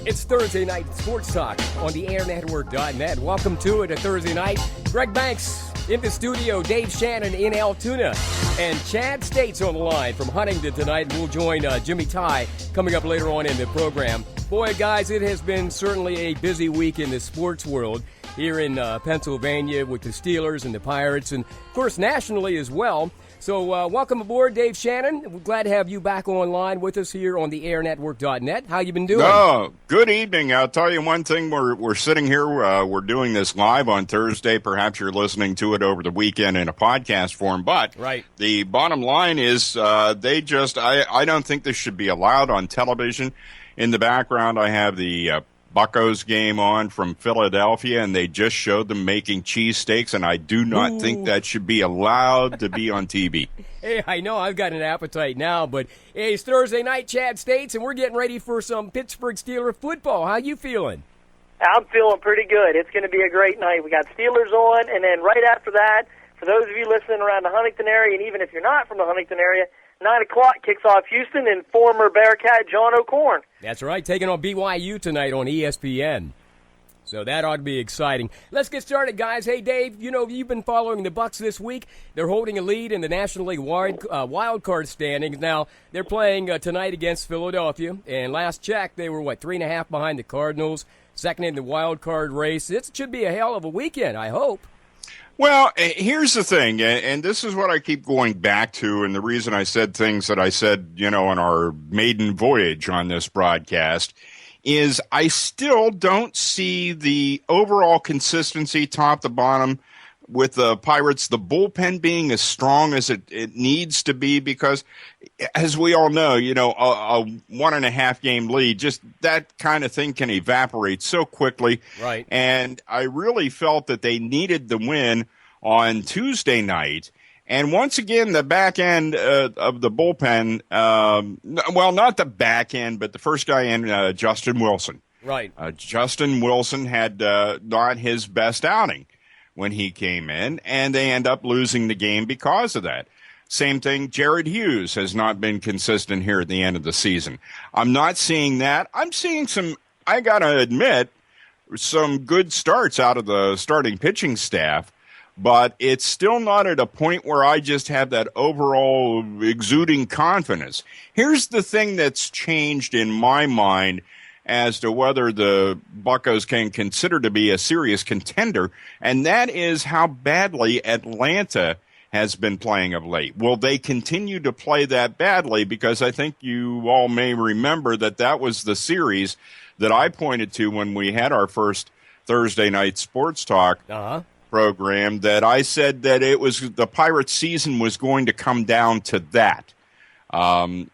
It's Thursday night sports talk on the airnetwork.net. Welcome to it, a Thursday night. Greg Banks in the studio, Dave Shannon in Altoona, and Chad States on the line from Huntington tonight. We'll join Jimmy Tighe coming up later on in the program. Boy, guys, it has been certainly a busy week in the sports world here in Pennsylvania with the Steelers and the Pirates, and, of course, nationally as well. So welcome aboard, Dave Shannon. We're glad to have you back online with us here on the airnetwork.net. How you been doing? Oh, good evening. I'll tell you one thing. We're sitting here. We're doing this live on Thursday. Perhaps you're listening to it over the weekend in a podcast form. But right. The bottom line is I don't think this should be allowed on television. In the background, I have the Buccos game on from Philadelphia, and they just showed them making cheesesteaks, and I do not think that should be allowed to be on TV. Hey, I know I've got an appetite now, but hey, it's Thursday night, Chad States, and we're getting ready for some Pittsburgh Steelers football. How you feeling? I'm feeling pretty good. It's going to be a great night. We got Steelers on, and then right after that, for those of you listening around the Huntington area, and even if you're not from the Huntington area, 9 o'clock kicks off Houston and former Bearcat John O'Corn. That's right, taking on BYU tonight on ESPN. So that ought to be exciting. Let's get started, guys. Hey, Dave, you know, you've been following the Bucs this week. They're holding a lead in the National League wild card standings. Now, they're playing tonight against Philadelphia, and last check, they were, 3.5 behind the Cardinals, second in the wild card race. It should be a hell of a weekend, I hope. Well, here's the thing, and this is what I keep going back to, and the reason I said things that I said, on our maiden voyage on this broadcast, is I still don't see the overall consistency top to bottom with the Pirates, the bullpen being as strong as it needs to be, because as we all know, a 1.5 game lead, just that kind of thing can evaporate so quickly. Right. And I really felt that they needed the win on Tuesday night. And once again, the back end of the bullpen, not the back end, but the first guy in, Justin Wilson. Right. Justin Wilson had not his best outing when he came in, and they end up losing the game because of that. Same thing, Jared Hughes has not been consistent here at the end of the season. I'm not seeing that. I'm seeing I got to admit, some good starts out of the starting pitching staff, but it's still not at a point where I just have that overall exuding confidence. Here's the thing that's changed in my mind as to whether the Buccos can consider to be a serious contender, and that is how badly Atlanta has been playing of late. Will they continue to play that badly? Because I think you all may remember that was the series that I pointed to when we had our first Thursday night sports talk program, that I said that it was the Pirates season was going to come down to that. The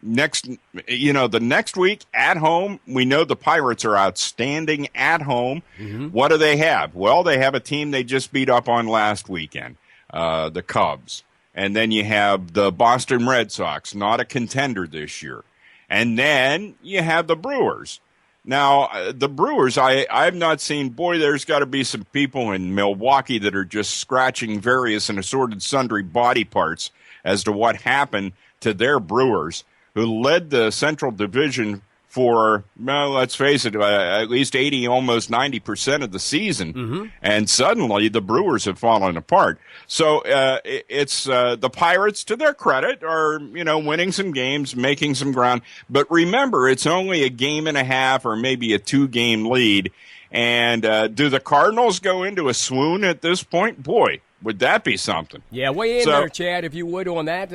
next week at home, we know the Pirates are outstanding at home. Mm-hmm. What do they have? Well, they have a team they just beat up on last weekend, the Cubs. And then you have the Boston Red Sox, not a contender this year. And then you have the Brewers. Now, the Brewers, I've not seen, there's got to be some people in Milwaukee that are just scratching various and assorted sundry body parts as to what happened to their Brewers, who led the Central Division for, let's face it, at least 80, almost 90% of the season. Mm-hmm. And suddenly the Brewers have fallen apart. So it's the Pirates, to their credit, are, winning some games, making some ground. But remember, it's only a game and a half or maybe a 2-game lead. And do the Cardinals go into a swoon at this point? Boy, would that be something? Yeah, weigh in there, Chad, if you would, on that.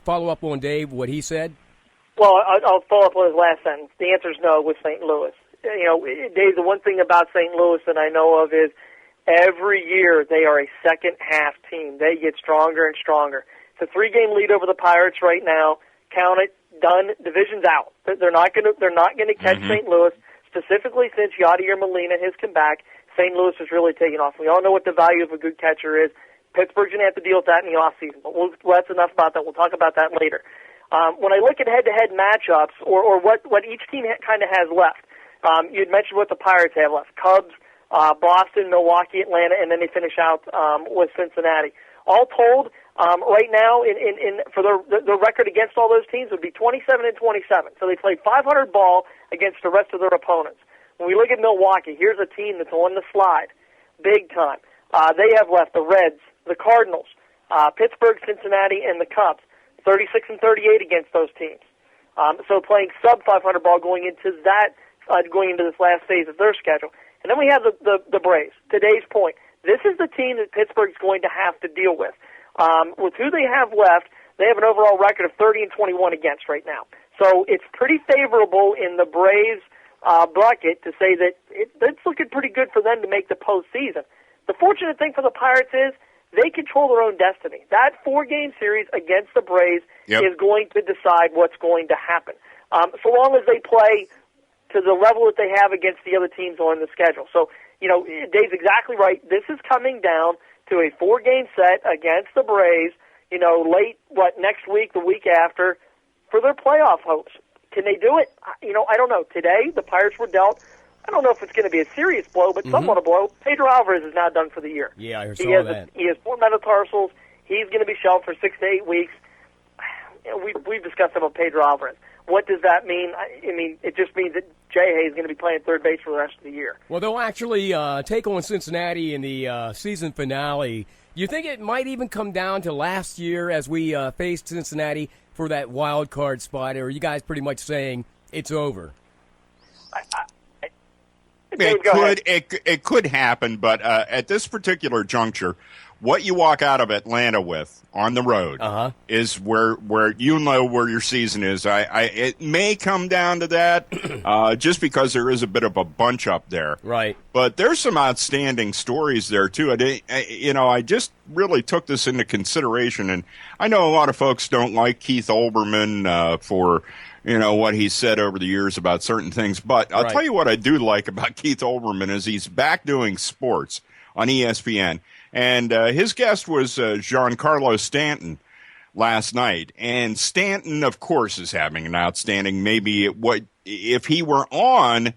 Follow up on Dave, what he said. Well, I'll follow up on his last sentence. The answer is no with St. Louis. Dave, the one thing about St. Louis that I know of is every year they are a second-half team. They get stronger and stronger. It's a 3-game lead over the Pirates right now. Count it, done, division's out. They're not going to catch St. Louis, specifically since Yadier Molina has come back. St. Louis is really taking off. We all know what the value of a good catcher is. Pittsburgh's going to have to deal with that in the offseason, but that's enough about that. We'll talk about that later. When I look at head-to-head matchups or what each team kind of has left, you'd mentioned what the Pirates have left: Cubs, Boston, Milwaukee, Atlanta, and then they finish out with Cincinnati. All told, right now, for the record against all those teams would be 27-27. So they played .500 ball against the rest of their opponents. when we look at Milwaukee, here's a team that's on the slide, big time. They have left the Reds, the Cardinals, Pittsburgh, Cincinnati, and the Cubs, 36 and 38 against those teams. So playing sub 500 ball going into this last phase of their schedule. And then we have the Braves. Today's point. This is the team that Pittsburgh's going to have to deal with. With who they have left, they have an overall record of 30 and 21 against right now. So it's pretty favorable in the Braves bucket to say that it's looking pretty good for them to make the postseason. The fortunate thing for the Pirates is they control their own destiny. That 4-game series against the Braves is going to decide what's going to happen. So long as they play to the level that they have against the other teams on the schedule. So, Dave's exactly right. This is coming down to a 4-game set against the Braves, late, next week, the week after, for their playoff hopes. Can they do it? I don't know. Today, the Pirates were dealt. I don't know if it's going to be a serious blow, but somewhat a blow. Pedro Alvarez is now done for the year. Yeah, I saw that. He has 4 metatarsals. He's going to be shelved for 6 to 8 weeks. We've discussed about Pedro Alvarez. What does that mean? I mean, it just means that Jay Hay is going to be playing third base for the rest of the year. Well, they'll actually take on Cincinnati in the season finale. You think it might even come down to last year as we faced Cincinnati for that wild card spot, or are you guys pretty much saying it's over? It could happen, but at this particular juncture, what you walk out of Atlanta with on the road is where you know where your season is. It may come down to that just because there is a bit of a bunch up there. Right. But there's some outstanding stories there, too. I just really took this into consideration, and I know a lot of folks don't like Keith Olbermann for what he said over the years about certain things. But I'll tell you what I do like about Keith Olbermann is he's back doing sports on ESPN. And his guest was Giancarlo Stanton last night. And Stanton, of course, is having an outstanding, if he were on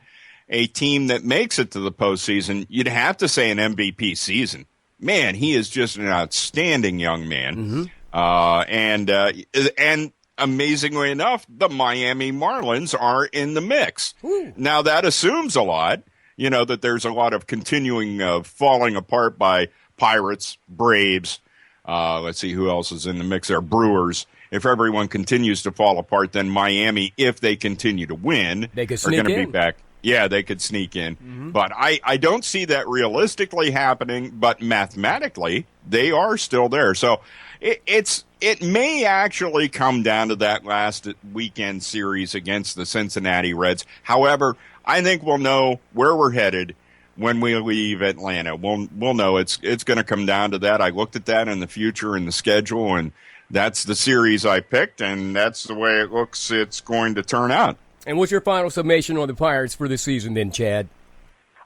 a team that makes it to the postseason, you'd have to say an MVP season. Man, he is just an outstanding young man. And amazingly enough, the Miami Marlins are in the mix. Ooh. Now, that assumes a lot, that there's a lot of continuing falling apart by Pirates, Braves, let's see who else is in the mix there, Brewers. If everyone continues to fall apart, then Miami, if they continue to win, they could are going to be back. Yeah, they could sneak in. Mm-hmm. But I don't see that realistically happening, but mathematically, they are still there. So it may actually come down to that last weekend series against the Cincinnati Reds. However, I think we'll know where we're headed when we leave Atlanta. We'll know it's going to come down to that. I looked at that in the future in the schedule, and that's the series I picked, and that's the way it looks it's going to turn out. And what's your final summation on the Pirates for this season then, Chad?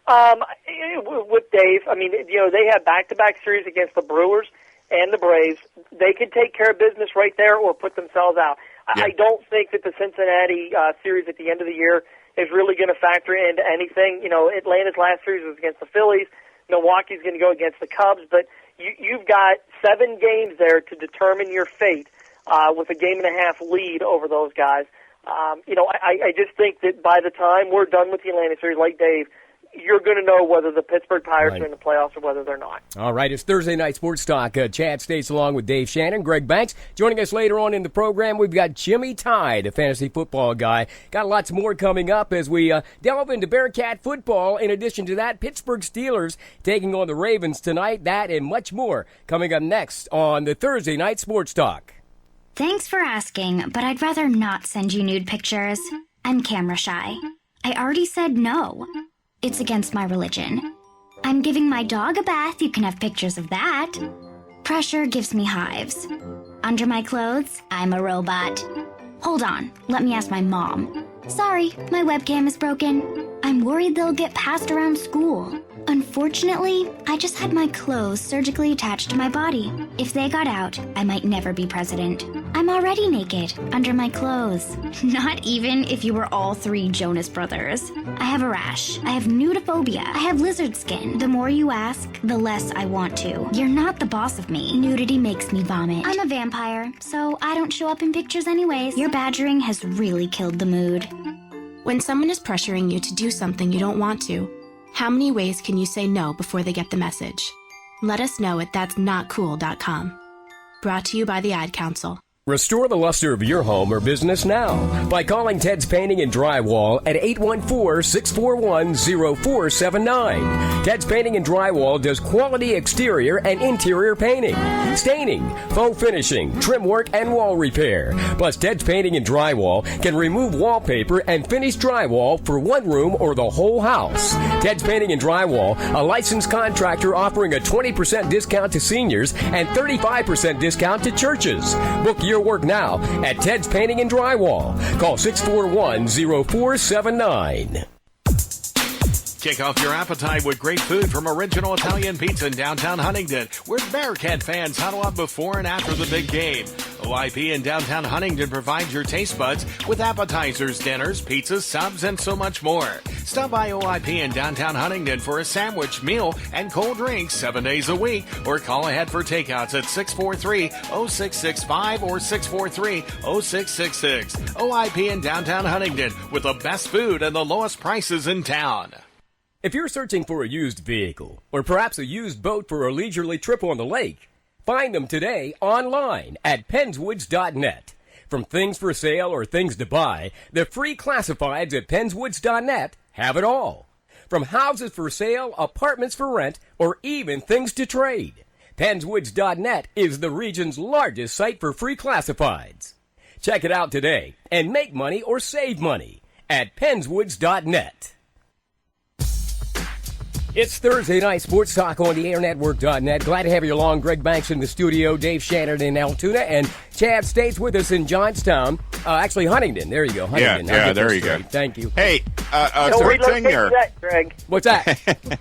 With Dave, they have back-to-back series against the Brewers and the Braves. They could take care of business right there or put themselves out. Yeah. I don't think that the Cincinnati series at the end of the year is really going to factor into anything. Atlanta's last series was against the Phillies. Milwaukee's going to go against the Cubs. But you've got 7 games there to determine your fate with a 1.5 lead over those guys. I just think that by the time we're done with the Atlanta series, like Dave, you're going to know whether the Pittsburgh Pirates are in the playoffs or whether they're not. All right, it's Thursday Night Sports Talk. Chad States along with Dave Shannon, Greg Banks. Joining us later on in the program, we've got Jimmy Tighe, the fantasy football guy. Got lots more coming up as we delve into Bearcat football. In addition to that, Pittsburgh Steelers taking on the Ravens tonight. That and much more coming up next on the Thursday Night Sports Talk. Thanks for asking, but I'd rather not send you nude pictures. I'm camera shy. I already said no. It's against my religion. I'm giving my dog a bath. You can have pictures of that. Pressure gives me hives. Under my clothes, I'm a robot. Hold on, let me ask my mom. Sorry, my webcam is broken. I'm worried they'll get passed around school. Unfortunately, I just had my clothes surgically attached to my body. If they got out, I might never be president. I'm already naked, under my clothes. Not even if you were all 3 Jonas Brothers. I have a rash. I have nudophobia. I have lizard skin. The more you ask, the less I want to. You're not the boss of me. Nudity makes me vomit. I'm a vampire, so I don't show up in pictures anyways. Your badgering has really killed the mood. When someone is pressuring you to do something you don't want to, how many ways can you say no before they get the message? Let us know at that'snotcool.com. Brought to you by the Ad Council. Restore the luster of your home or business now by calling Ted's Painting and Drywall at 814-641-0479. Ted's Painting and Drywall does quality exterior and interior painting, staining, faux finishing, trim work, and wall repair. Plus, Ted's Painting and Drywall can remove wallpaper and finish drywall for one room or the whole house. Ted's Painting and Drywall, a licensed contractor offering a 20% discount to seniors and 35% discount to churches. Book your work now at Ted's Painting and Drywall. Call 641-0479. Kick off your appetite with great food from Original Italian Pizza in downtown Huntington, where Bearcat fans huddle up before and after the big game. OIP in downtown Huntington provides your taste buds with appetizers, dinners, pizzas, subs, and so much more. Stop by OIP in downtown Huntington for a sandwich, meal, and cold drinks 7 days a week, or call ahead for takeouts at 643-0665 or 643-0666. OIP in downtown Huntington with the best food and the lowest prices in town. If you're searching for a used vehicle, or perhaps a used boat for a leisurely trip on the lake, find them today online at penswoods.net. From things for sale or things to buy, the free classifieds at penswoods.net have it all. From houses for sale, apartments for rent, or even things to trade. penswoods.net is the region's largest site for free classifieds. Check it out today and make money or save money at penswoods.net. It's Thursday night sports talk on the airnetwork.net. Glad to have you along. Greg Banks in the studio, Dave Shannon in Altoona, and Chad States with us in Johnstown. Actually, Huntington. There you go. Huntington. Yeah, there you go. Thank you. Hey, third thing here. Greg. What's that?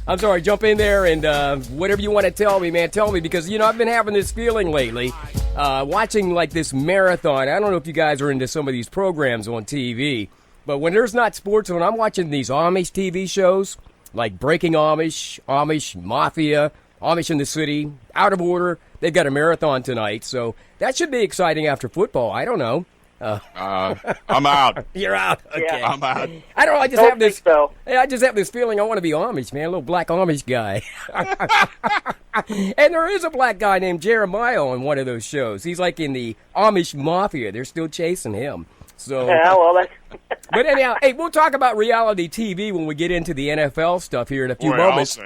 I'm sorry, jump in there and whatever you want to tell me, man, tell me. Because, I've been having this feeling lately, watching like this marathon. I don't know if you guys are into some of these programs on TV. But when there's not sports on, I'm watching these Amish TV shows, like Breaking Amish, Amish Mafia, Amish in the City, Out of Order. They've got a marathon tonight, so that should be exciting after football. I don't know. I'm out. You're out. Okay. Yeah. I'm out. I don't know. I just Don't have this. think so. I just have this feeling I want to be Amish, man. A little black Amish guy. And there is a black guy named Jeremiah on one of those shows. He's like in the Amish Mafia. They're still chasing him. So, Yeah, well, that's... but anyhow, hey, we'll talk about reality TV when we get into the NFL stuff here in a few moments.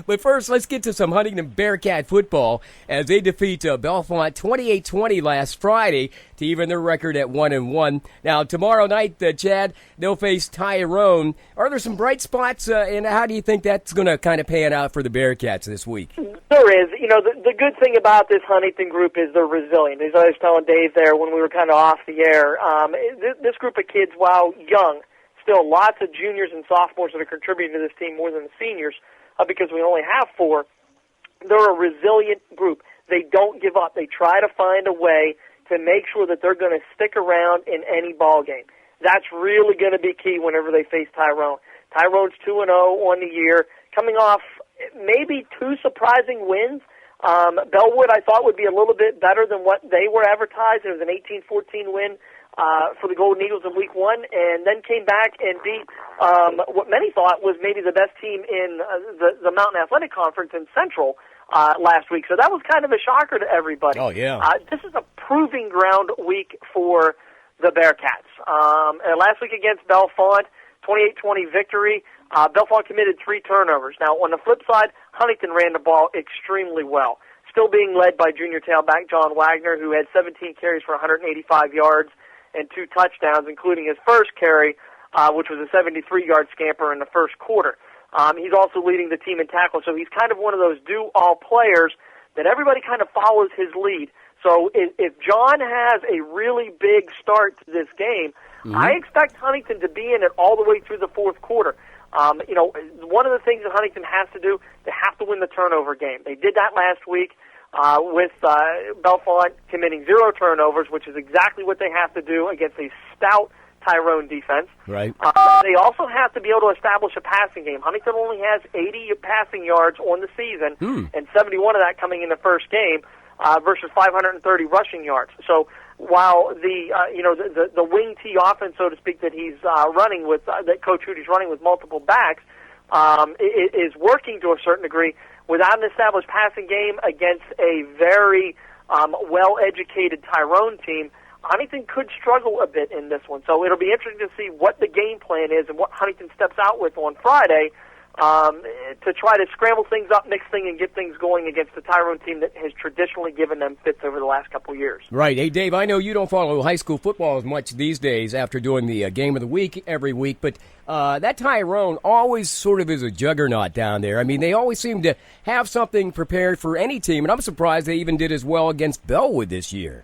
But first, let's get to some Huntington Bearcat football as they defeat Bellefonte 28-20 last Friday to even their record at 1-1. Now, tomorrow night, Chad, they'll face Tyrone. Are there some bright spots, and how do you think that's going to kind of pan out for the Bearcats this week? There is. The good thing about this Huntington group is they're resilient. As I was telling Dave there when we were kind of off the air, this group of kids, while young, still lots of juniors and sophomores that are contributing to this team more than the seniors because we only have 4. They're a resilient group. They don't give up. They try to find a way to make sure that they're going to stick around in any ball game. That's really going to be key whenever they face Tyrone. Tyrone's 2-0 on the year, coming off maybe 2 surprising wins. Bellwood, I thought, would be a little bit better than what they were advertised. It was an 18-14 win for the Golden Eagles in Week 1, and then came back and beat what many thought was maybe the best team in the Mountain Athletic Conference in Central last week. So that was kind of a shocker to everybody. Oh, yeah. This is a proving ground week for the Bearcats. And last week against Bellefonte, 28-20 victory. Bellefonte committed 3 turnovers. Now, on the flip side, Huntington ran the ball extremely well, still being led by junior tailback John Wagner, who had 17 carries for 185 yards and 2 touchdowns, including his first carry, which was a 73-yard scamper in the first quarter. He's also leading the team in tackles, so he's kind of one of those do-all players that everybody kind of follows his lead. So if John has a really big start to this game, I expect Huntington to be in it all the way through the fourth quarter. One of the things that Huntington has to do, they have to win the turnover game. They did that last week with Bellefonte committing 0 turnovers, which is exactly what they have to do against a stout Tyrone defense. Right. They also have to be able to establish a passing game. Huntington only has 80 passing yards on the season, and 71 of that coming in the first game versus 530 rushing yards. So while the wing T offense, so to speak, that he's running with, that Coach Hooty's running with multiple backs, is working to a certain degree without an established passing game against a very well-educated Tyrone team. Huntington could struggle a bit in this one, so it'll be interesting to see what the game plan is and what Huntington steps out with on Friday to try to scramble things up, mix things, and get things going against the Tyrone team that has traditionally given them fits over the last couple of years. Right. Hey, Dave, I know you don't follow high school football as much these days after doing the game of the week every week, but that Tyrone always sort of is a juggernaut down there. I mean, they always seem to have something prepared for any team, and I'm surprised they even did as well against Bellwood this year.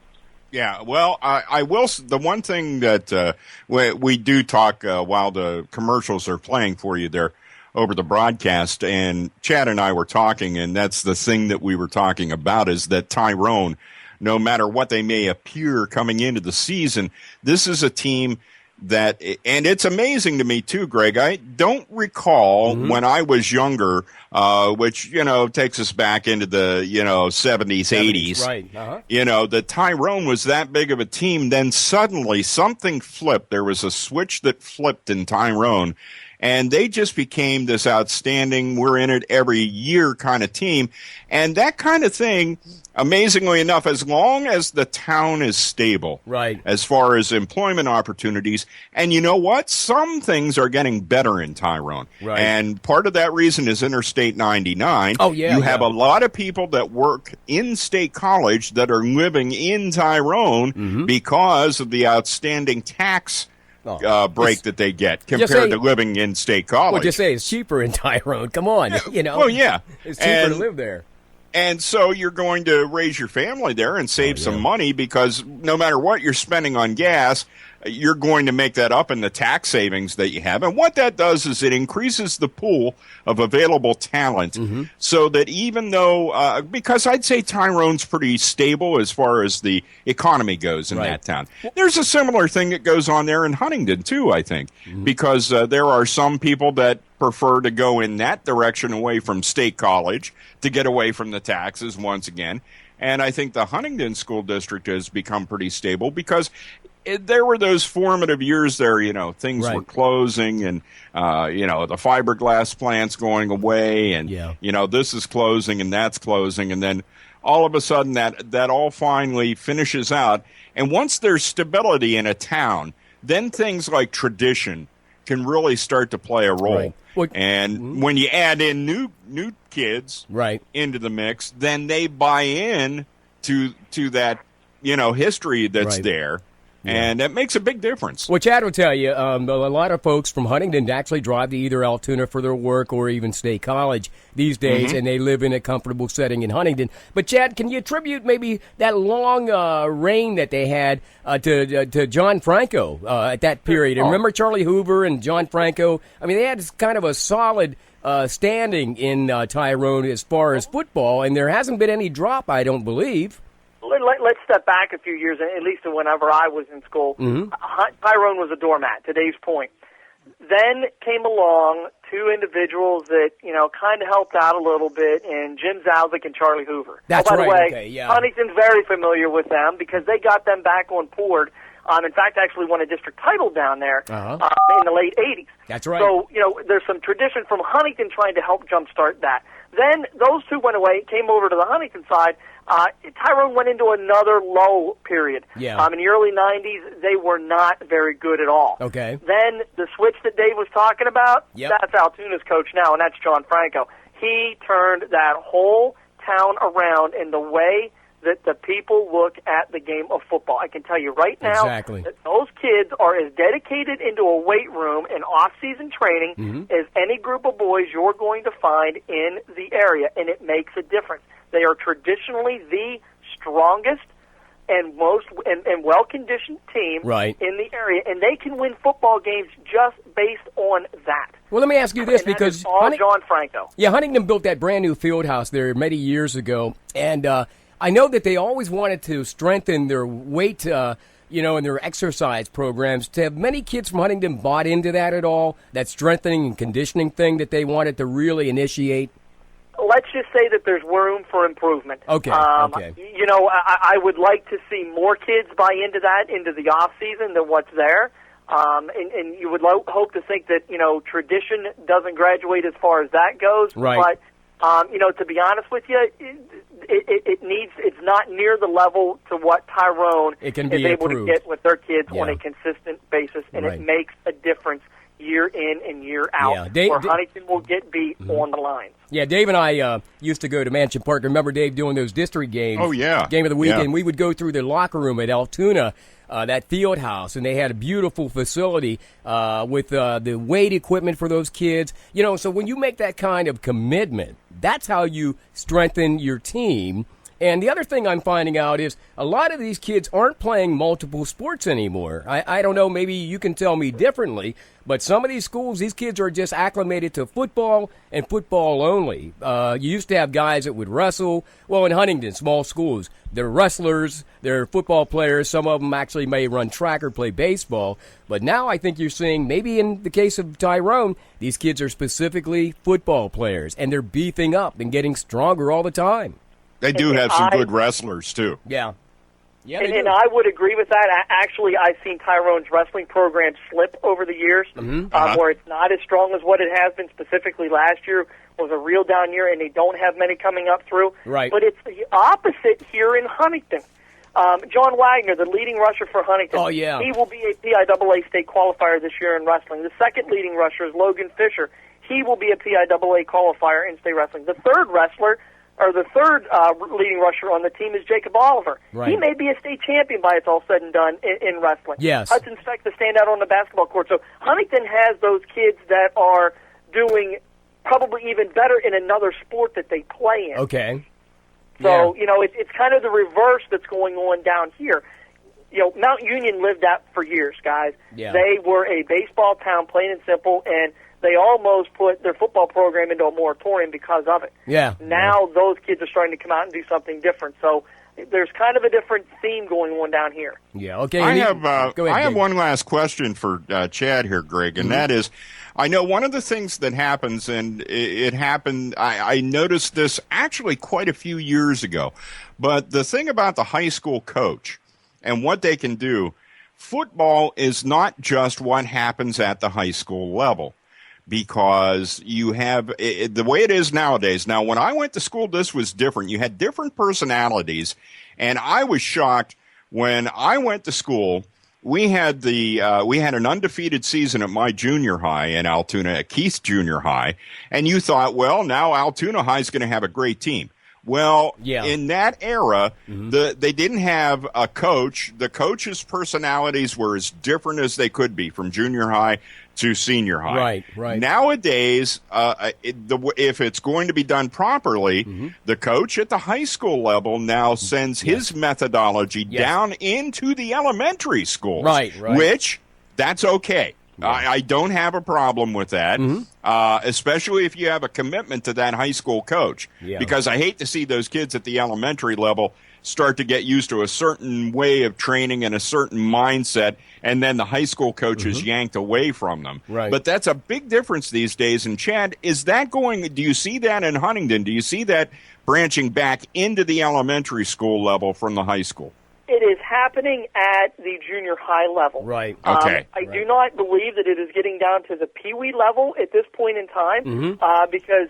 Yeah, well, I will. The one thing that we do talk while the commercials are playing for you there over the broadcast, and Chad and I were talking, and that's the thing that we were talking about, is that Tyrone, no matter what they may appear coming into the season, this is a team that, and it's amazing to me too, Greg, I don't recall when I was younger, which, takes us back into the, 70s, 80s. Right. Uh-huh. That Tyrone was that big of a team. Then suddenly something flipped. There was a switch that flipped in Tyrone, and they just became this outstanding, we're in it every year kind of team. And that kind of thing, amazingly enough, as long as the town is stable, right, as far as employment opportunities, and you know what? Some things are getting better in Tyrone. Right. And part of that reason is Interstate 99. Oh, yeah. You have a lot of people that work in State College that are living in Tyrone because of the outstanding tax break that they get compared to living in State College. Well, just say it's cheaper in Tyrone. Come on, Well, yeah. It's cheaper to live there. And so you're going to raise your family there and save some money, because no matter what you're spending on gas, you're going to make that up in the tax savings that you have. And what that does is it increases the pool of available talent so that even though, because I'd say Tyrone's pretty stable as far as the economy goes in that town. There's a similar thing that goes on there in Huntington too, I think, because there are some people that prefer to go in that direction away from State College to get away from the taxes once again. And I think the Huntington School District has become pretty stable because there were those formative years there, things were closing and, the fiberglass plant's going away and, this is closing and that's closing. And then all of a sudden that all finally finishes out. And once there's stability in a town, then things like tradition can really start to play a role. Right. Well, and when you add in new kids into the mix, then they buy in to that, history that's there. And that makes a big difference. Well, Chad will tell you, a lot of folks from Huntington actually drive to either Altoona for their work or even State College these days, and they live in a comfortable setting in Huntington. But, Chad, can you attribute maybe that long reign that they had to John Franco at that period? And remember Charlie Hoover and John Franco? I mean, they had kind of a solid standing in Tyrone as far as football, and there hasn't been any drop, I don't believe. Let's step back a few years, at least to whenever I was in school. Tyrone was a doormat, today's point. Then came along two individuals that, kind of helped out a little bit, in Jim Zalzik and Charlie Hoover. That's by the way, okay, Huntington's very familiar with them because they got them back on board. In fact, actually won a district title down there in the late 80s. That's right. So, there's some tradition from Huntington trying to help jumpstart that. Then those two went away, came over to the Huntington side. Tyrone went into another low period. Yeah. In the early 90s, they were not very good at all. Okay. Then the switch that Dave was talking about, that's Altoona's coach now, and that's John Franco. He turned that whole town around in the way that the people look at the game of football. I can tell you right now that those kids are as dedicated into a weight room and off-season training as any group of boys you're going to find in the area, and it makes a difference. They are traditionally the strongest and most and well-conditioned team in the area, and they can win football games just based on that. Well, let me ask you this, because John Franco. Yeah, Huntington built that brand new field house there many years ago, and I know that they always wanted to strengthen their weight, and their exercise programs. Have many kids from Huntington bought into that at all? That strengthening and conditioning thing that they wanted to really initiate? let's just say that there's room for improvement. Okay. Okay. You know, I would like to see more kids buy into that into the off season than what's there. And you would hope to think that, you know, tradition doesn't graduate as far as that goes. Right. But, you know, to be honest with you, it's not near the level to what Tyrone is able to get with their kids on a consistent basis, and it makes a difference year in and year out, where Huntington will get beat on the lines. Yeah, Dave and I used to go to Mansion Park. Remember Dave doing those district games? Oh, yeah. Game of the week, Yeah. and we would go through the locker room at Altoona, that field house, and they had a beautiful facility with the weight equipment for those kids. You know, so when you make that kind of commitment, that's how you strengthen your team. And the other thing I'm finding out is a lot of these kids aren't playing multiple sports anymore. I don't know, maybe you can tell me differently, but some of these schools, these kids are just acclimated to football and football only. You used to have guys that would wrestle. Well, in Huntington, small schools, they're wrestlers, they're football players. Some of them actually may run track or play baseball. But now I think you're seeing, maybe in the case of Tyrone, these kids are specifically football players, and they're beefing up and getting stronger all the time. They do have some good wrestlers, too. Yeah. Yeah, and I would agree with that. Actually, I've seen Tyrone's wrestling program slip over the years, where it's not as strong as what it has been. Specifically, last year was a real down year, and they don't have many coming up through. Right. But it's the opposite here in Huntington. John Wagner, the leading rusher for Huntington, he will be a PIAA state qualifier this year in wrestling. The second leading rusher is Logan Fisher. He will be a PIAA qualifier in state wrestling. The third wrestler, or the third leading rusher on the team, is Jacob Oliver. Right. He may be a state champion by it's all said and done in wrestling. Yes. Hudson Speck, the standout on the basketball court. So Huntington has those kids that are doing probably even better in another sport that they play in. Okay. So, you know, it's kind of the reverse that's going on down here. You know, Mount Union lived that for years, guys. Yeah. They were a baseball town, plain and simple, and they almost put their football program into a moratorium because of it. Yeah. Now those kids are starting to come out and do something different. So there's kind of a different theme going on down here. Yeah, okay. I Go ahead, have Dave. one last question for Chad here, Greg, and that is, I know one of the things that happens, and it happened, I noticed this actually quite a few years ago, but the thing about the high school coach and what they can do, football is not just what happens at the high school level, because you have the way it is nowadays. Now, when I went to school, this was different. You had different personalities, and I was shocked when I went to school. We had an undefeated season at my junior high in Altoona, at Keith Junior High, and you thought, well, now Altoona High is going to have a great team. Well, in that era, they didn't have a coach. The coaches' personalities were as different as they could be from junior high to senior high. Right. Nowadays, if it's going to be done properly, the coach at the high school level now sends his methodology down into the elementary schools. Right. Which, that's okay. Yeah. I don't have a problem with that, especially if you have a commitment to that high school coach. Yeah. Because I hate to see those kids at the elementary level start to get used to a certain way of training and a certain mindset, and then the high school coach is yanked away from them. Right. But that's a big difference these days. And Chad, do you see that in Huntington? Do you see that branching back into the elementary school level from the high school? It is happening at the junior high level. Right. Okay. I do not believe that it is getting down to the peewee level at this point in time, because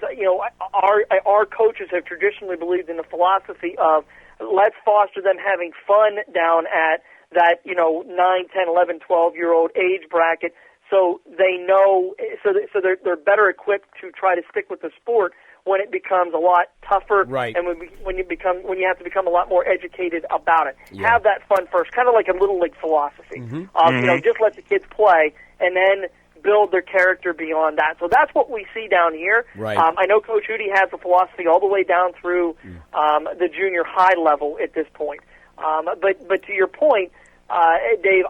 our coaches have traditionally believed in the philosophy of let's foster them having fun down at that 9, 10, 11, 12-year-old age bracket, so they know, so they're better equipped to try to stick with the sport when it becomes a lot tougher, and when you have to become a lot more educated about it. Yeah. Have that fun first, kind of like a little league philosophy. Just let the kids play, and then build their character beyond that. So that's what we see down here. Right. I know Coach Hootie has a philosophy all the way down through the junior high level at this point. But to your point, Dave,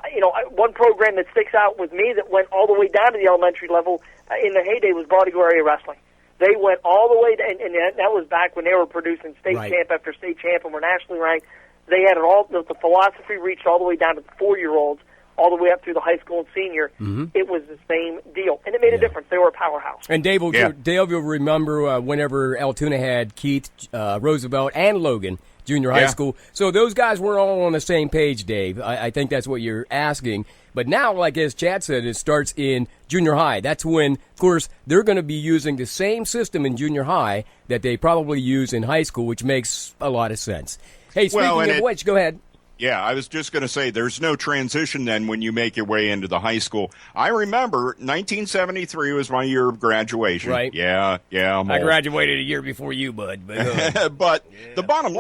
one program that sticks out with me that went all the way down to the elementary level in the heyday was Bodigo Area Wrestling. They went all the way, and that was back when they were producing state champ after state champ and were nationally ranked. They had it all. The philosophy reached all the way down to the 4-year-olds all the way up through the high school and senior, it was the same deal. And it made a difference. They were a powerhouse. And Dave will remember whenever Altoona had Keith, Roosevelt, and Logan junior high school. So those guys were all on the same page, Dave. I think that's what you're asking. But now, like as Chad said, it starts in junior high. That's when, of course, they're going to be using the same system in junior high that they probably use in high school, which makes a lot of sense. Hey, speaking of which, go ahead. Yeah, I was just going to say there's no transition then when you make your way into the high school. I remember 1973 was my year of graduation. Right. Yeah. I graduated a year before you, bud. But the bottom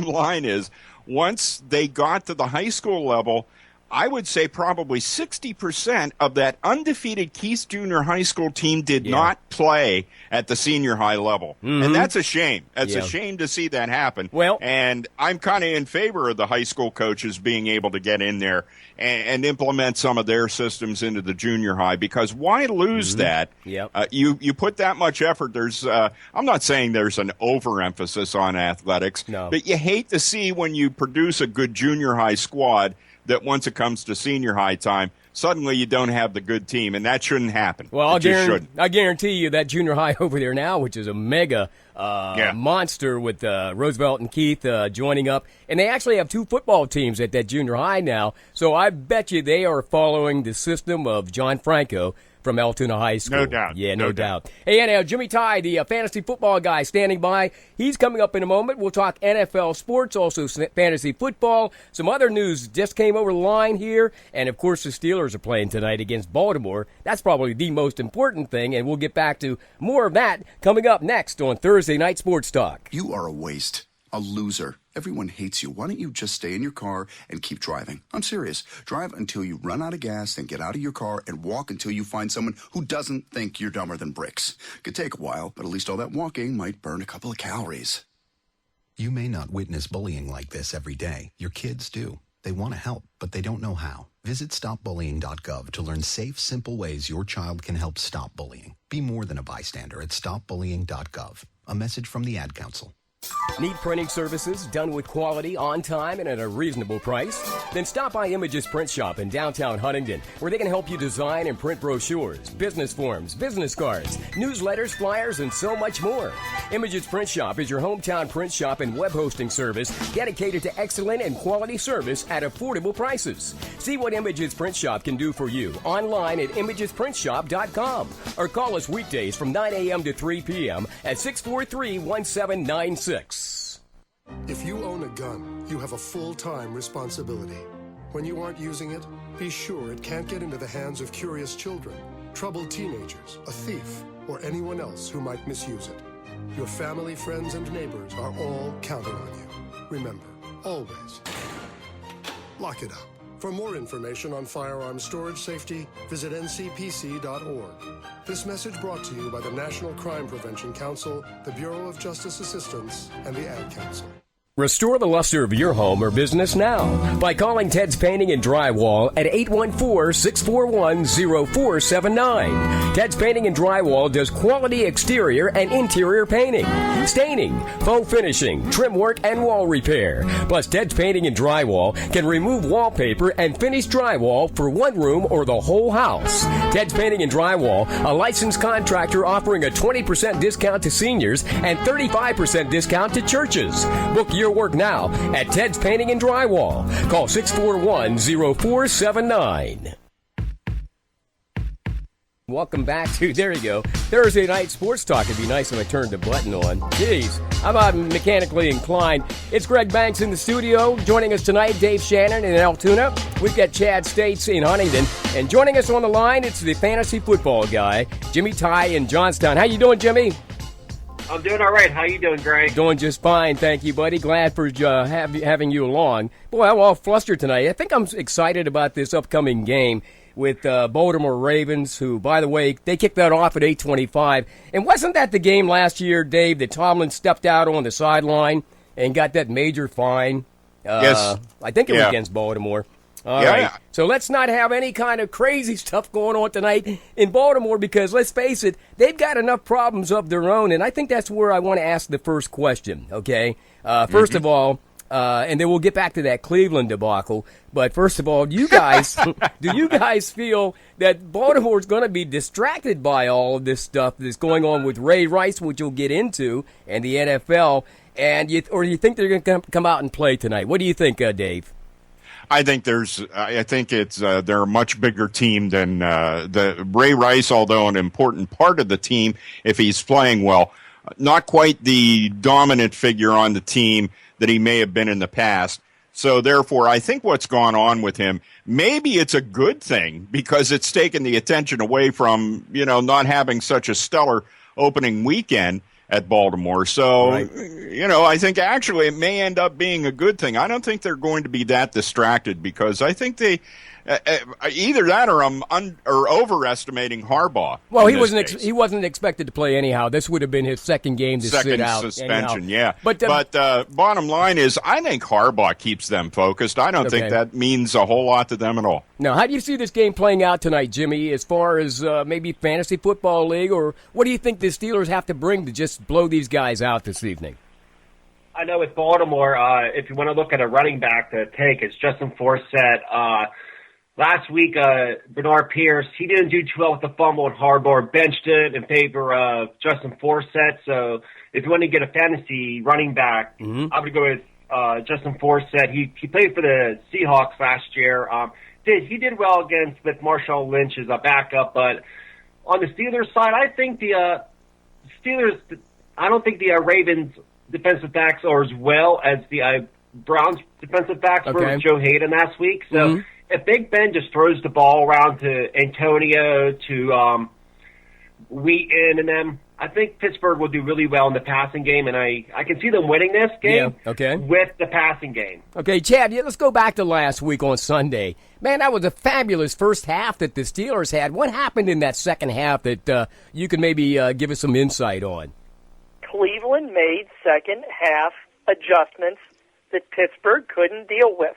line is once they got to the high school level, I would say probably 60% of that undefeated Keith Junior High School team did not play at the senior high level. And that's a shame. It's a shame to see that happen. Well, and I'm kind of in favor of the high school coaches being able to get in there and implement some of their systems into the junior high, because why lose that? You put that much effort. There's I'm not saying there's an overemphasis on athletics, but you hate to see when you produce a good junior high squad that once it comes to senior high time, suddenly you don't have the good team, and that shouldn't happen. Well, I guarantee you that junior high over there now, which is a mega monster with Roosevelt and Keith joining up, and they actually have two football teams at that junior high now, so I bet you they are following the system of John Franco from Altoona High School. No doubt. Yeah, no doubt. Hey, anyhow, Jimmy Tighe, the fantasy football guy, standing by. He's coming up in a moment. We'll talk NFL sports, also fantasy football. Some other news just came over the line here. And, of course, the Steelers are playing tonight against Baltimore. That's probably the most important thing, and we'll get back to more of that coming up next on Thursday Night Sports Talk. You are a waste. A loser. Everyone hates you. Why don't you just stay in your car and keep driving? I'm serious. Drive until you run out of gas, then get out of your car and walk until you find someone who doesn't think you're dumber than bricks. Could take a while, but at least all that walking might burn a couple of calories. You may not witness bullying like this every day. Your kids do. They want to help, but they don't know how. Visit stopbullying.gov to learn safe, simple ways your child can help stop bullying. Be more than a bystander at stopbullying.gov. A message from the Ad Council. Need printing services done with quality, on time, and at a reasonable price? Then stop by Images Print Shop in downtown Huntington, where they can help you design and print brochures, business forms, business cards, newsletters, flyers, and so much more. Images Print Shop is your hometown print shop and web hosting service dedicated to excellent and quality service at affordable prices. See what Images Print Shop can do for you online at imagesprintshop.com or call us weekdays from 9 a.m. to 3 p.m. at 643-1796. If you own a gun, you have a full-time responsibility. When you aren't using it, be sure it can't get into the hands of curious children, troubled teenagers, a thief, or anyone else who might misuse it. Your family, friends, and neighbors are all counting on you. Remember, always, lock it up. For more information on firearm storage safety, visit ncpc.org. This message brought to you by the National Crime Prevention Council, the Bureau of Justice Assistance, and the Ad Council. Restore the luster of your home or business now by calling Ted's Painting and Drywall at 814-641-0479. Ted's Painting and Drywall does quality exterior and interior painting, staining, faux finishing, trim work, and wall repair. Plus, Ted's Painting and Drywall can remove wallpaper and finish drywall for one room or the whole house. Ted's Painting and Drywall, a licensed contractor offering a 20% discount to seniors and 35% discount to churches. Book your work now at Ted's Painting and Drywall. Call 641-0479. Welcome back to, there you go, Thursday Night Sports Talk. It'd be nice if I turned the button on. Jeez, I'm not mechanically inclined. It's Greg Banks in the studio. Joining us tonight, Dave Shannon in Altoona. We've got Chad States in Huntington. And joining us on the line, it's the fantasy football guy, Jimmy Tighe in Johnstown. How you doing, Jimmy? I'm doing all right. How you doing, Greg? Doing just fine, thank you, buddy. Glad for having you along. Boy, I'm all flustered tonight. I think I'm excited about this upcoming game with Baltimore Ravens, who, by the way, they kicked that off at 8:25. And wasn't that the game last year, Dave, that Tomlin stepped out on the sideline and got that major fine? Yes. I think it was against Baltimore. All right. So let's not have any kind of crazy stuff going on tonight in Baltimore because, let's face it, they've got enough problems of their own, and I think that's where I want to ask the first question, okay? First of all, and then we'll get back to that Cleveland debacle. But first of all, do you guys feel that Baltimore's going to be distracted by all of this stuff that's going on with Ray Rice, which you'll get into, and the NFL, or do you think they're going to come out and play tonight? What do you think, Dave? I think it's they're a much bigger team than the Ray Rice, although an important part of the team if he's playing well. Not quite the dominant figure on the team that he may have been in the past. So therefore, I think what's gone on with him, maybe it's a good thing because it's taken the attention away from, not having such a stellar opening weekend at Baltimore. So, right. I think actually it may end up being a good thing. I don't think they're going to be that distracted because I think they either that or or overestimating Harbaugh. Well, he wasn't expected to play anyhow. This would have been his second game to sit out. Second suspension, anyhow. yeah. But bottom line is, I think Harbaugh keeps them focused. I don't think that means a whole lot to them at all. Now, how do you see this game playing out tonight, Jimmy, as far as maybe fantasy football league, or what do you think the Steelers have to bring to just blow these guys out this evening? I know with Baltimore, if you want to look at a running back to take, it's Justin Forsett. Last week, Bernard Pierce, he didn't do too well with the fumble, and Harbaugh benched it in favor of Justin Forsett. So if you want to get a fantasy running back, I would go with Justin Forsett. He played for the Seahawks last year. He did well with Marshawn Lynch as a backup, but on the Steelers side, I think the Steelers, I don't think the Ravens defensive backs are as well as the Browns defensive backs were with Joe Hayden last week. So if Big Ben just throws the ball around to Antonio, to Wheaton and them, I think Pittsburgh will do really well in the passing game, and I can see them winning this game with the passing game. Okay, Chad, let's go back to last week on Sunday. Man, that was a fabulous first half that the Steelers had. What happened in that second half that you could maybe give us some insight on? Cleveland made second half adjustments that Pittsburgh couldn't deal with.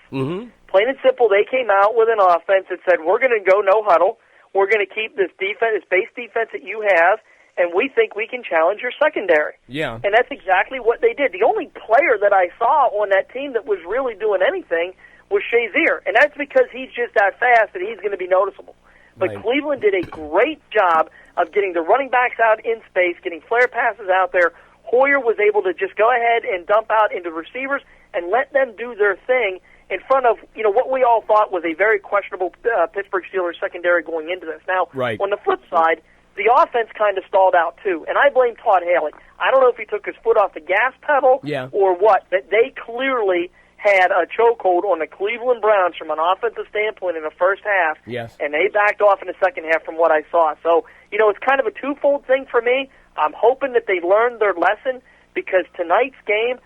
Plain and simple, they came out with an offense that said, we're going to go no huddle. We're going to keep this defense, this base defense that you have, and we think we can challenge your secondary. Yeah. And that's exactly what they did. The only player that I saw on that team that was really doing anything was Shazier, and that's because he's just that fast and he's going to be noticeable. But Cleveland did a great job of getting the running backs out in space, getting flare passes out there. Hoyer was able to just go ahead and dump out into receivers and let them do their thing in front of, what we all thought was a very questionable Pittsburgh Steelers secondary going into this. Now, on the flip side, the offense kind of stalled out too, and I blame Todd Haley. I don't know if he took his foot off the gas pedal or what, but they clearly had a chokehold on the Cleveland Browns from an offensive standpoint in the first half, and they backed off in the second half from what I saw. So, it's kind of a twofold thing for me. I'm hoping that they learned their lesson because tonight's game,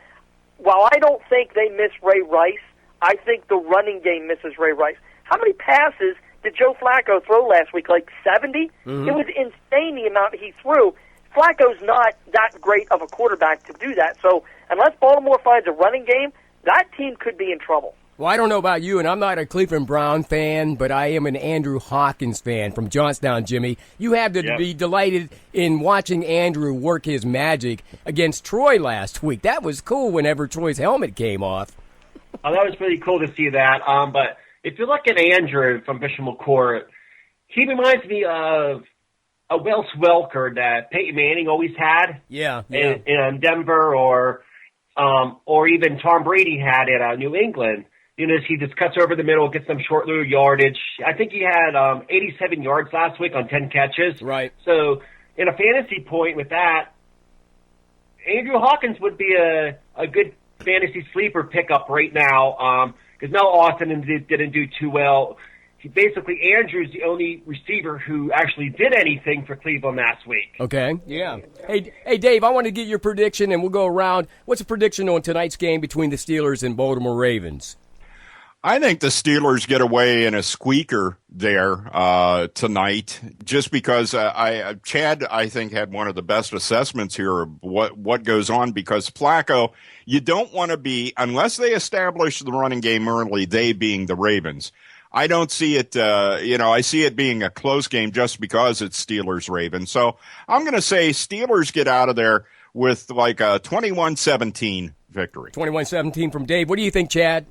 while I don't think they miss Ray Rice, I think the running game misses Ray Rice. How many passes did Joe Flacco throw last week? Like 70? It was insane the amount he threw. Flacco's not that great of a quarterback to do that. So unless Baltimore finds a running game, that team could be in trouble. Well, I don't know about you, and I'm not a Cleveland Brown fan, but I am an Andrew Hawkins fan from Johnstown, Jimmy. You have to be delighted in watching Andrew work his magic against Troy last week. That was cool whenever Troy's helmet came off. Oh, that was pretty cool to see that. But if you look at Andrew from Bishop McCourt, he reminds me of a Wes Welker that Peyton Manning always had in Denver, or even Tom Brady had at New England. He just cuts over the middle, gets them short little yardage. I think he had 87 yards last week on 10 catches. Right. So in a fantasy point with that, Andrew Hawkins would be a good fantasy sleeper pickup right now because Mel Austin didn't do too well. Andrew's the only receiver who actually did anything for Cleveland last week. Okay, yeah. Hey, Dave, I want to get your prediction, and we'll go around. What's a prediction on tonight's game between the Steelers and Baltimore Ravens? I think the Steelers get away in a squeaker there tonight, just because Chad, I think, had one of the best assessments here of what goes on, because Flacco, you don't want to be, unless they establish the running game early, they being the Ravens. I don't see it, I see it being a close game just because it's Steelers-Ravens. So I'm going to say Steelers get out of there with like a 21-17 victory. 21-17 from Dave. What do you think, Chad?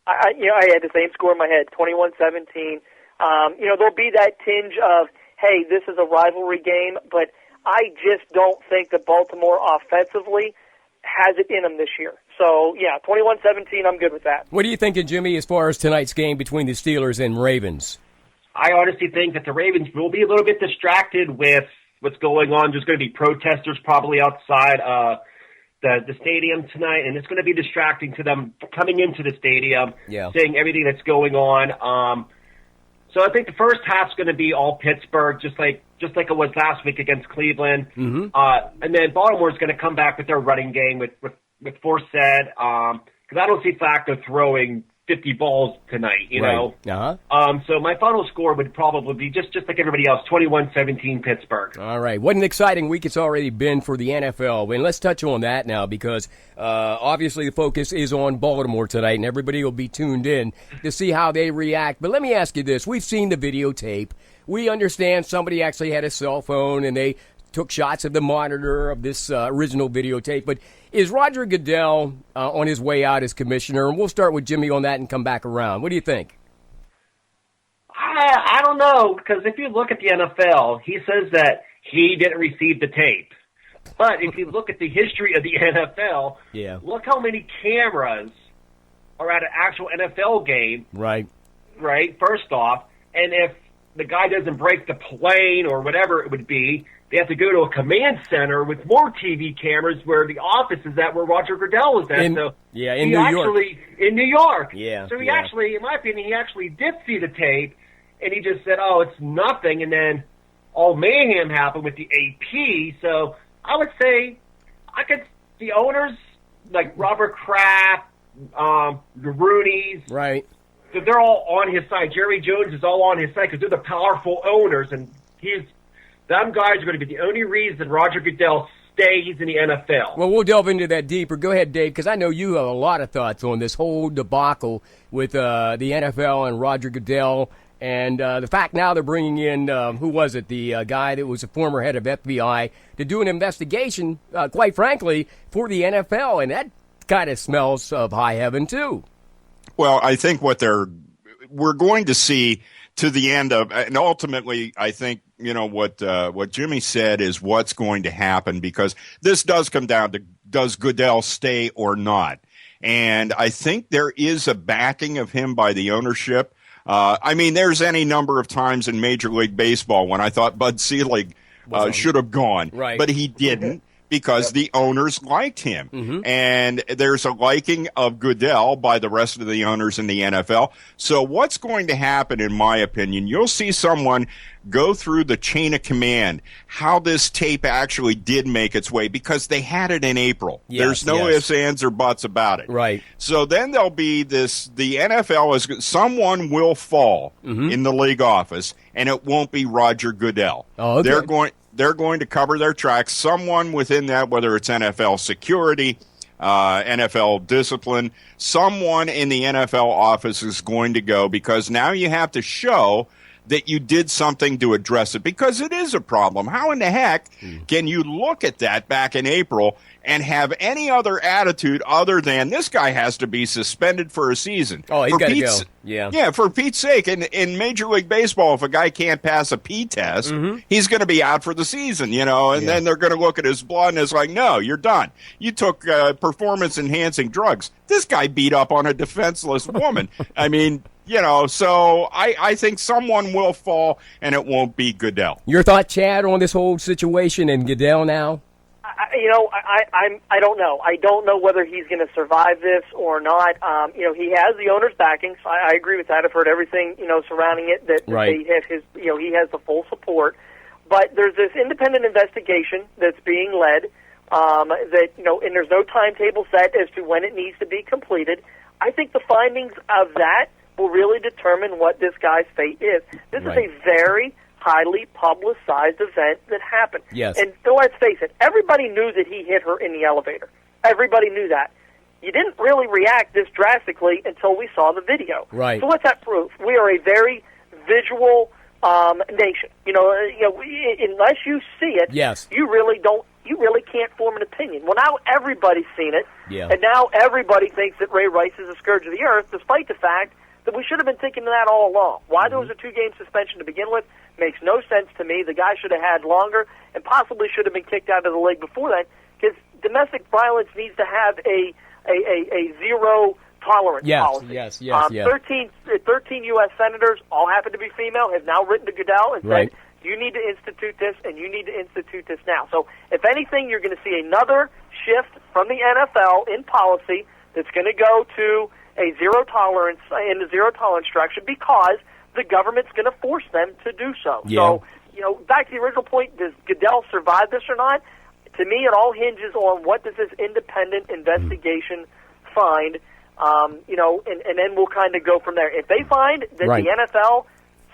I had the same score in my head, 21-17. There'll be that tinge of, hey, this is a rivalry game, but I just don't think that Baltimore offensively has it in them this year. So, 21-17, I'm good with that. What are you thinking, Jimmy, as far as tonight's game between the Steelers and Ravens? I honestly think that the Ravens will be a little bit distracted with what's going on. There's going to be protesters probably outside the stadium tonight, and it's going to be distracting to them coming into the stadium, seeing everything that's going on. So I think the first half's going to be all Pittsburgh, just like it was last week against Cleveland. Mm-hmm. And then Baltimore's going to come back with their running game with Forsett, because I don't see Flacco throwing 50 balls tonight, you know. Uh-huh. So my final score would probably be just like everybody else, 21-17 Pittsburgh. All right. What an exciting week it's already been for the NFL. And let's touch on that now because obviously the focus is on Baltimore tonight, and everybody will be tuned in to see how they react. But let me ask you this. We've seen the videotape. We understand somebody actually had a cell phone, and they took shots of the monitor of this original videotape. But is Roger Goodell on his way out as commissioner? And we'll start with Jimmy on that and come back around. What do you think? I don't know, because if you look at the NFL, he says that he didn't receive the tape. But if you look at the history of the NFL, look how many cameras are at an actual NFL game. Right, first off. And if the guy doesn't break the plane or whatever it would be, they have to go to a command center with more TV cameras where the office is at, where Roger Goodell is at. In New York. In New York. Yeah. So he actually, in my opinion, he actually did see the tape, and he just said, oh, it's nothing, and then all mayhem happened with the AP. So I would say the owners, like Robert Kraft, the Rooney's. Right. They're all on his side. Jerry Jones is all on his side because they're the powerful owners, and them guys are going to be the only reason Roger Goodell stays in the NFL. Well, we'll delve into that deeper. Go ahead, Dave, because I know you have a lot of thoughts on this whole debacle with the NFL and Roger Goodell, and the fact now they're bringing in, who was it, the guy that was a former head of FBI, to do an investigation, quite frankly, for the NFL, and that kind of smells of high heaven, too. Well, I think we're going to see to the end of, and ultimately, I think, what Jimmy said is what's going to happen, because this does come down to, does Goodell stay or not? And I think there is a backing of him by the ownership. There's any number of times in Major League Baseball when I thought Bud Selig should have gone, but he didn't. Because the owners liked him. Mm-hmm. And there's a liking of Goodell by the rest of the owners in the NFL. So what's going to happen, in my opinion, you'll see someone go through the chain of command, how this tape actually did make its way, because they had it in April. There's no ifs, ands, or buts about it. Right. So then there'll be the NFL someone will fall in the league office, and it won't be Roger Goodell. Oh, okay. They're going to cover their tracks. Someone within that, whether it's NFL security, NFL discipline, someone in the NFL office is going to go, because now you have to show that you did something to address it, because it is a problem. How in the heck can you look at that back in April and have any other attitude other than this guy has to be suspended for a season? Oh, he's got to go. Yeah, for Pete's sake. In Major League Baseball, if a guy can't pass a P test, he's going to be out for the season, and then they're going to look at his blood and it's like, no, you're done. You took performance-enhancing drugs. This guy beat up on a defenseless woman. So I think someone will fall, and it won't be Goodell. Your thought, Chad, on this whole situation and Goodell now? I don't know. I don't know whether he's going to survive this or not. He has the owner's backing, so I agree with that. I've heard everything, surrounding it, that they have his, he has the full support. But there's this independent investigation that's being led, and there's no timetable set as to when it needs to be completed. I think the findings of that will really determine what this guy's fate is. This is a very highly publicized event that happened. Yes. And let's face it, everybody knew that he hit her in the elevator. Everybody knew that. You didn't really react this drastically until we saw the video. Right. So what's that proof? We are a very visual nation. Unless you see it, you really don't you really can't form an opinion. Well, now everybody's seen it, Yeah. and now everybody thinks that Ray Rice is a scourge of the earth, despite the fact that we should have been thinking of that all along. Why there was a 2-game suspension to begin with makes no sense to me. The guy should have had longer and possibly should have been kicked out of the league before that, because domestic violence needs to have a zero tolerance policy. Yes. 13 U.S. senators, all happen to be female, have now written to Goodell and Right. said, you need to institute this, and you need to institute this now. So, if anything, you're going to see another shift from the NFL in policy that's going to go to a zero tolerance direction, because the government's going to force them to do so. Yeah. So, back to the original point, does Goodell survive this or not? To me, it all hinges on what does this independent investigation find, and then we'll kind of go from there. If they find that Right. the NFL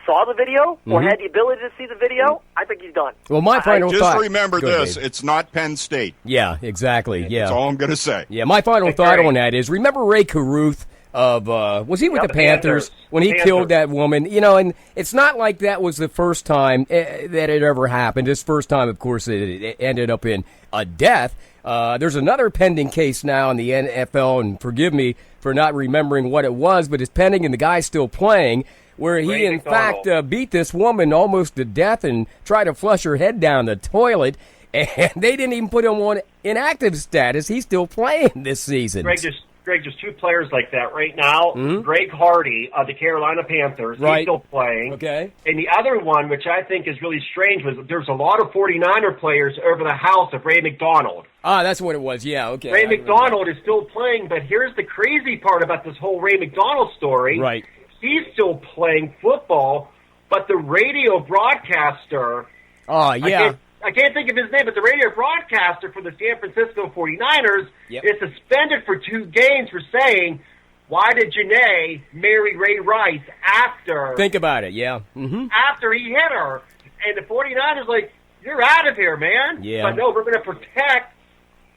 saw the video or had the ability to see the video, I think he's done. Well, my final Just thought. remember Go ahead, this: Dave. it's not Penn State. Yeah, exactly. Yeah. That's all I'm going to say. Yeah, my final thought on that is, remember Ray Caruth of, was he with the Panthers when he killed that woman? And it's not like that was the first time that it ever happened. This first time, of course, it ended up in a death. There's another pending case now in the NFL, and forgive me for not remembering what it was, but it's pending and the guy's still playing, where he, in fact, beat this woman almost to death and tried to flush her head down the toilet, and they didn't even put him on inactive status. He's still playing this season. Greg, there's 2 players like that right now. Greg Hardy of the Carolina Panthers, Right. he's still playing. Okay. And the other one, which I think is really strange, was there's a lot of 49er players over the house of Ray McDonald. Ah, that's what it was. Yeah, okay. Ray McDonald is still playing, but here's the crazy part about this whole Ray McDonald story. Right. He's still playing football, but the radio broadcaster... Oh, yeah. I can't think of his name, but the radio broadcaster for the San Francisco 49ers is suspended for 2 games for saying, why did Janae marry Ray Rice after... Think about it, yeah. Mm-hmm. After he hit her. And the 49ers like, you're out of here, man. Yeah. But no, we're going to protect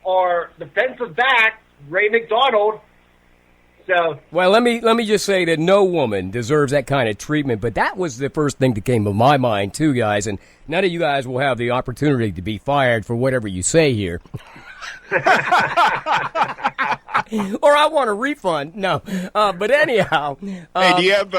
our defensive back, Ray McDonald. So, well, let me just say that no woman deserves that kind of treatment, but that was the first thing that came to my mind, too, guys, and none of you guys will have the opportunity to be fired for whatever you say here. Or I want a refund. No. But anyhow. Hey, do you have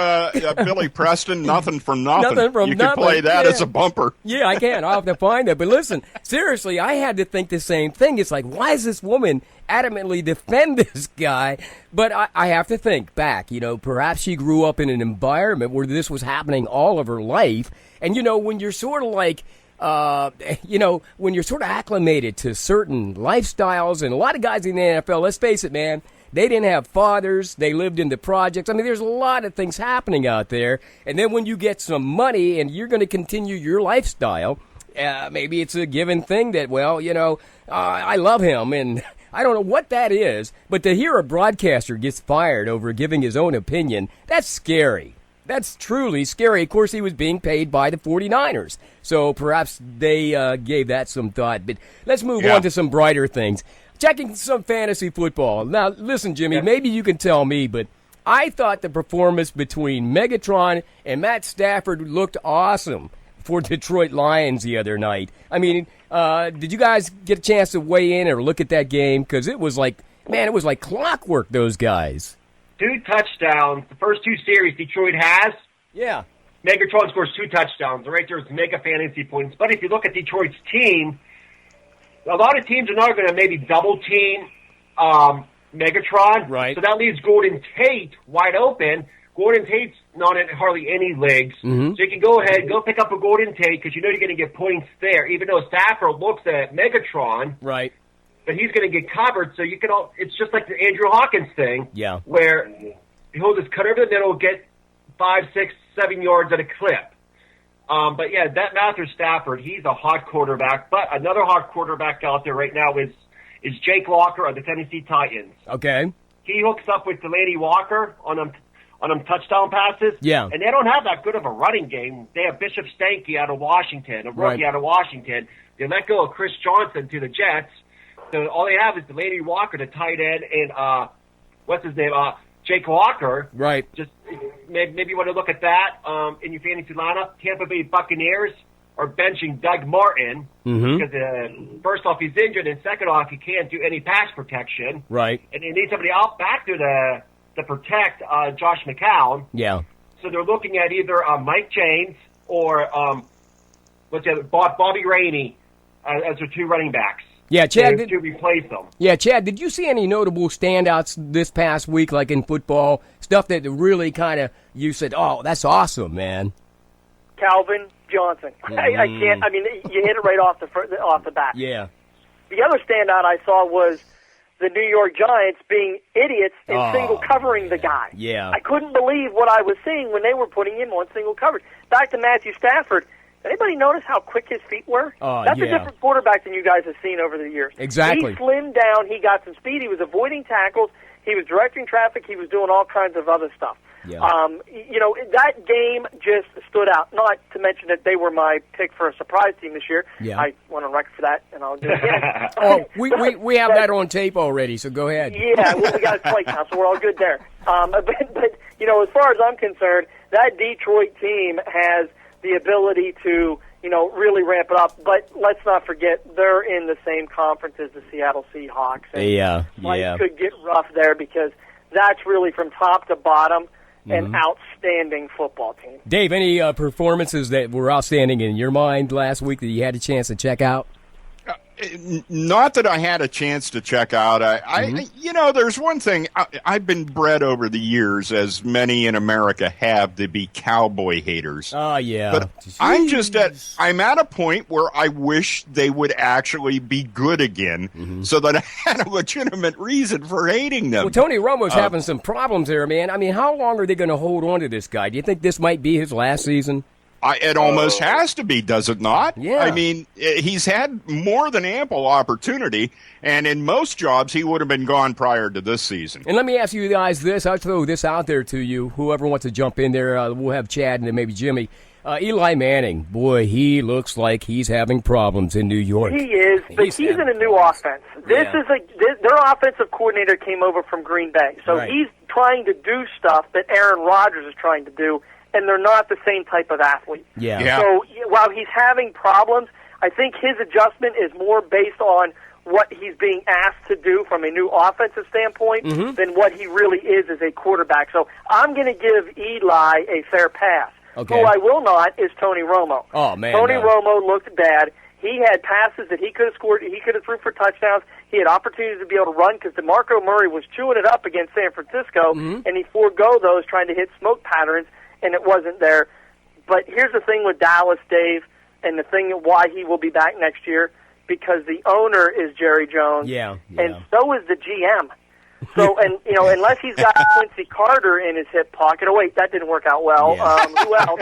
Billy Preston? Nothing from nothing. Nothing from you nothing. can play that as a bumper. Yeah, I can. I'll have to find it. But listen, seriously, I had to think the same thing. It's like, why does this woman adamantly defend this guy? But I have to think back. Perhaps she grew up in an environment where this was happening all of her life. And, when you're sort of like, when you're sort of acclimated to certain lifestyles, and a lot of guys in the NFL, let's face it, man, they didn't have fathers. They lived in the projects. I mean, there's a lot of things happening out there. And then when you get some money and you're going to continue your lifestyle, maybe it's a given thing that, I love him, and I don't know what that is, but to hear a broadcaster gets fired over giving his own opinion, that's scary. That's truly scary. Of course, he was being paid by the 49ers, so perhaps they gave that some thought. But let's move on to some brighter things. Checking some fantasy football. Now, listen, Jimmy, maybe you can tell me, but I thought the performance between Megatron and Matt Stafford looked awesome for Detroit Lions the other night. I mean, did you guys get a chance to weigh in or look at that game? Because it was like clockwork, those guys. 2 touchdowns. The first 2 series Detroit has. Yeah. Megatron scores 2 touchdowns. Right there is mega fantasy points. But if you look at Detroit's team, a lot of teams are not going to maybe double team Megatron. Right. So that leaves Golden Tate wide open. Golden Tate's not in hardly any leagues. Mm-hmm. So you can go ahead, go pick up a Golden Tate because you know you're going to get points there, even though Stafford looks at Megatron. Right. But he's going to get covered, so you can it's just like the Andrew Hawkins thing. Yeah. Where he'll just cut over the middle, get 5, 6, 7 yards at a clip. But yeah, that Matthew Stafford, he's a hot quarterback. But another hot quarterback out there right now is Jake Locker of the Tennessee Titans. Okay. He hooks up with Delaney Walker on them touchdown passes. Yeah. And they don't have that good of a running game. They have Bishop Stanky out of Washington, a rookie out of Washington. They let go of Chris Johnson to the Jets. So all they have is Delaney Walker, the tight end, and what's his name? Jake Walker. Right. Just maybe you want to look at that in your fantasy lineup. Tampa Bay Buccaneers. are benching Doug Martin Mm-hmm. because first off, he's injured, and second off, he can't do any pass protection. Right. And they need somebody out back there to protect Josh McCown. Yeah. So they're looking at either Mike James or Bobby Rainey as their two running backs. Yeah, Chad. To replace them. Yeah, Chad, did you see any notable standouts this past week, like in football? Stuff that really kind of, you said, oh, that's awesome, man. Calvin Johnson. I can't. I mean, you hit it right off the bat. Yeah. The other standout I saw was the New York Giants being idiots and single covering the guy. Yeah. I couldn't believe what I was seeing when they were putting him on single coverage. Back to Matthew Stafford. Anybody notice how quick his feet were? That's a different quarterback than you guys have seen over the years. Exactly. He slimmed down. He got some speed. He was avoiding tackles. He was directing traffic. He was doing all kinds of other stuff. Yeah. That game just stood out. Not to mention that they were my pick for a surprise team this year. Yeah. I went on record for that, and I'll do it again. we have that on tape already, so go ahead. Yeah, well, we got a plate now, so we're all good there. But as far as I'm concerned, that Detroit team has the ability to, really ramp it up. But let's not forget, they're in the same conference as the Seattle Seahawks. And life could get rough there because that's really from top to bottom an outstanding football team. Dave, any performances that were outstanding in your mind last week that you had a chance to check out? Not that I had a chance to check out. There's one thing. I've been bred over the years, as many in America have, to be cowboy haters. Oh, yeah. But I'm at a point where I wish they would actually be good again so that I had a legitimate reason for hating them. Well, Tony Romo's having some problems there, man. I mean, how long are they going to hold on to this guy? Do you think this might be his last season? It almost has to be, does it not? Yeah. I mean, he's had more than ample opportunity, and in most jobs, he would have been gone prior to this season. And let me ask you guys this. I'll throw this out there to you. Whoever wants to jump in there, we'll have Chad and then maybe Jimmy. Eli Manning, boy, he looks like he's having problems in New York. He is, but he's in a new offense. Their offensive coordinator came over from Green Bay, so he's trying to do stuff that Aaron Rodgers is trying to do, and they're not the same type of athlete. Yeah. So while he's having problems, I think his adjustment is more based on what he's being asked to do from a new offensive standpoint than what he really is as a quarterback. So I'm going to give Eli a fair pass. Okay. Who I will not is Tony Romo. Oh, man. Tony Romo looked bad. He had passes that he could have scored. He could have threw for touchdowns. He had opportunities to be able to run because DeMarco Murray was chewing it up against San Francisco, and he forego those trying to hit smoke patterns, and it wasn't there. But here's the thing with Dallas, Dave, and the thing why he will be back next year, because the owner is Jerry Jones, and so is the GM. So, unless he's got Quincy Carter in his hip pocket. Oh, wait, that didn't work out well. Who else?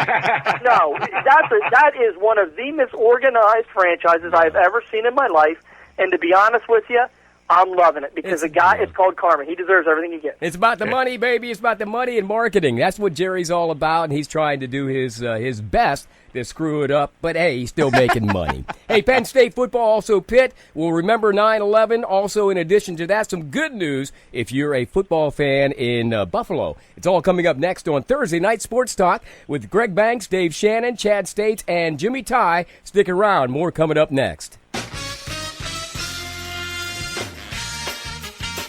No, that is one of the most organized franchises I've ever seen in my life. And to be honest with you, I'm loving it because it's called karma. He deserves everything he gets. It's about the money, baby. It's about the money and marketing. That's what Jerry's all about, and he's trying to do his best to screw it up. But, hey, he's still making money. Hey, Penn State football also Pitt will remember 9/11. Also, in addition to that, some good news if you're a football fan in Buffalo. It's all coming up next on Thursday Night Sports Talk with Greg Banks, Dave Shannon, Chad States, and Jimmy Tighe. Stick around. More coming up next.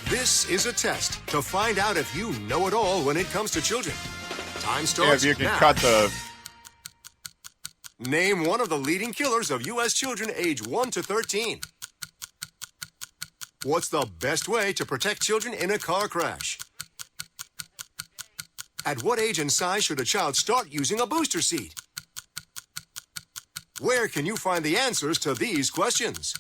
This is a test to find out if you know it all when it comes to children. Time starts if you can now. cut the... Name one of the leading killers of U.S. children age 1 to 13. What's the best way to protect children in a car crash? At what age and size should a child start using a booster seat? Where can you find the answers to these questions?